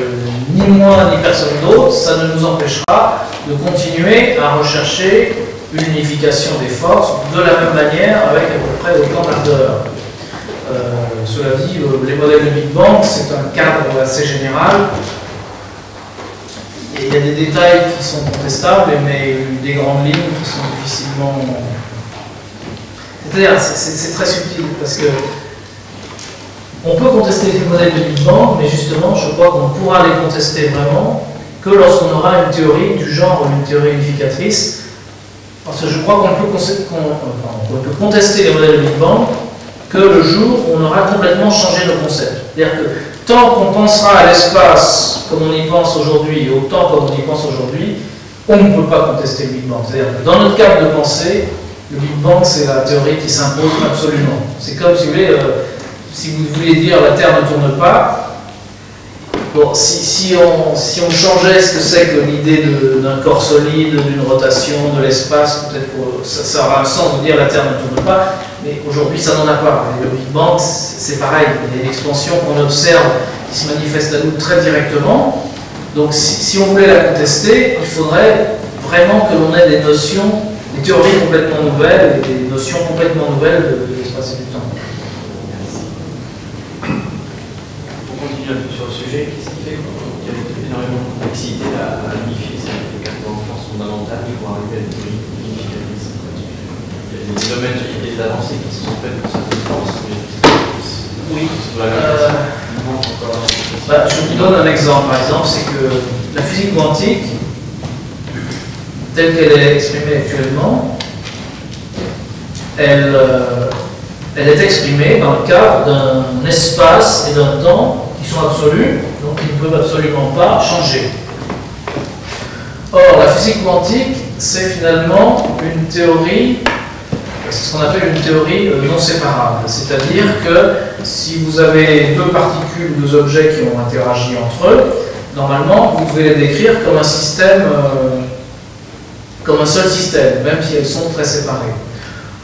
ni moi ni personne d'autre, ça ne nous empêchera de continuer à rechercher une unification des forces de la même manière avec à peu près autant d'ardeur. Cela dit, les modèles de Big Bang, c'est un cadre assez général. Et il y a des détails qui sont contestables, mais des grandes lignes qui sont difficilement... C'est-à-dire, c'est très subtil, parce que on peut contester les modèles de Big Bang, mais justement, je crois qu'on pourra les contester vraiment que lorsqu'on aura une théorie du genre, une théorie unificatrice, parce que je crois qu'on peut contester les modèles de Big Bang que le jour où on aura complètement changé nos concepts. C'est-à-dire que tant qu'on pensera à l'espace comme on y pense aujourd'hui, autant comme on y pense aujourd'hui, on ne peut pas contester le Big Bang. C'est-à-dire que dans notre cadre de pensée, le Big Bang, c'est la théorie qui s'impose absolument. C'est comme, si vous voulez, si vous voulez dire la Terre ne tourne pas, bon, si on changeait ce que c'est que l'idée d'un corps solide, d'une rotation, de l'espace, peut-être que ça aura un sens de dire la Terre ne tourne pas, mais aujourd'hui ça n'en a pas. Et le Big Bang, c'est pareil, il y a une expansion qu'on observe qui se manifeste à nous très directement. Donc si on voulait la contester, il faudrait vraiment que l'on ait des notions, des théories complètement nouvelles, et des notions complètement nouvelles de l'espace et du temps. sujet. Qu'est-ce qui fait qu'il y a énormément de complexité à unifier ces quatre grandes forces fondamentales pour arriver à une théorie unificatrice? Il y a des domaines, il y a des avancées qui se sont faites pour certaines forces, mais oui. Bah, je vous donne un exemple. Par exemple, c'est que la physique quantique, telle qu'elle est exprimée actuellement, elle est exprimée dans le cadre d'un espace et d'un temps qui sont absolus, donc qui ne peuvent absolument pas changer. Or, la physique quantique, c'est finalement une théorie, c'est ce qu'on appelle une théorie non séparable. C'est-à-dire que si vous avez deux particules ou deux objets qui ont interagi entre eux, normalement, vous pouvez les décrire comme un système, comme un seul système, même si elles sont très séparées.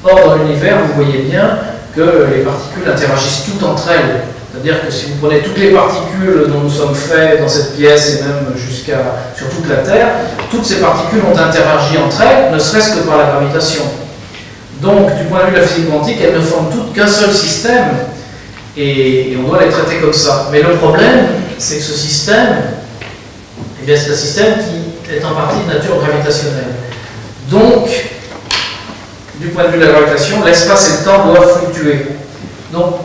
Or, dans l'univers, vous voyez bien que les particules interagissent toutes entre elles. C'est-à-dire que si vous prenez toutes les particules dont nous sommes faits dans cette pièce et même sur toute la Terre, toutes ces particules ont interagi entre elles, ne serait-ce que par la gravitation. Donc, du point de vue de la physique quantique, elles ne forment toutes qu'un seul système et on doit les traiter comme ça. Mais le problème, c'est que ce système, eh bien, c'est un système qui est en partie de nature gravitationnelle. Donc, du point de vue de la gravitation, l'espace et le temps doivent fluctuer. Donc,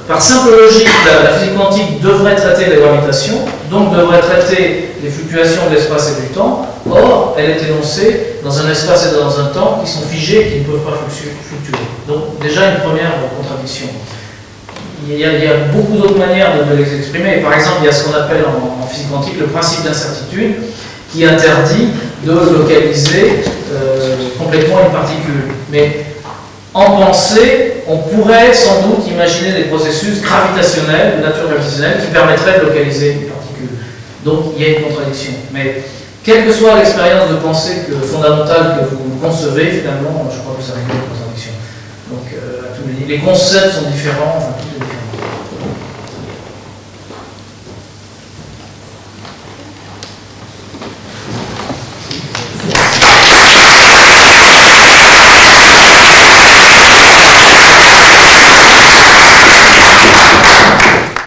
par simple logique, la physique quantique devrait traiter la gravitation, donc devrait traiter les fluctuations de l'espace et du temps. Or, elle est énoncée dans un espace et dans un temps qui sont figés et qui ne peuvent pas fluctuer. Donc, déjà une première contradiction. Il y a beaucoup d'autres manières de les exprimer. Par exemple, il y a ce qu'on appelle en physique quantique le principe d'incertitude qui interdit de localiser complètement une particule. Mais en pensée, on pourrait sans doute imaginer des processus gravitationnels, de nature gravitationnelle, qui permettraient de localiser une particule. Donc il y a une contradiction. Mais quelle que soit l'expérience de pensée fondamentale que vous concevez, finalement, je crois que ça règle une contradiction. Donc les concepts sont différents, enfin, tout est différent.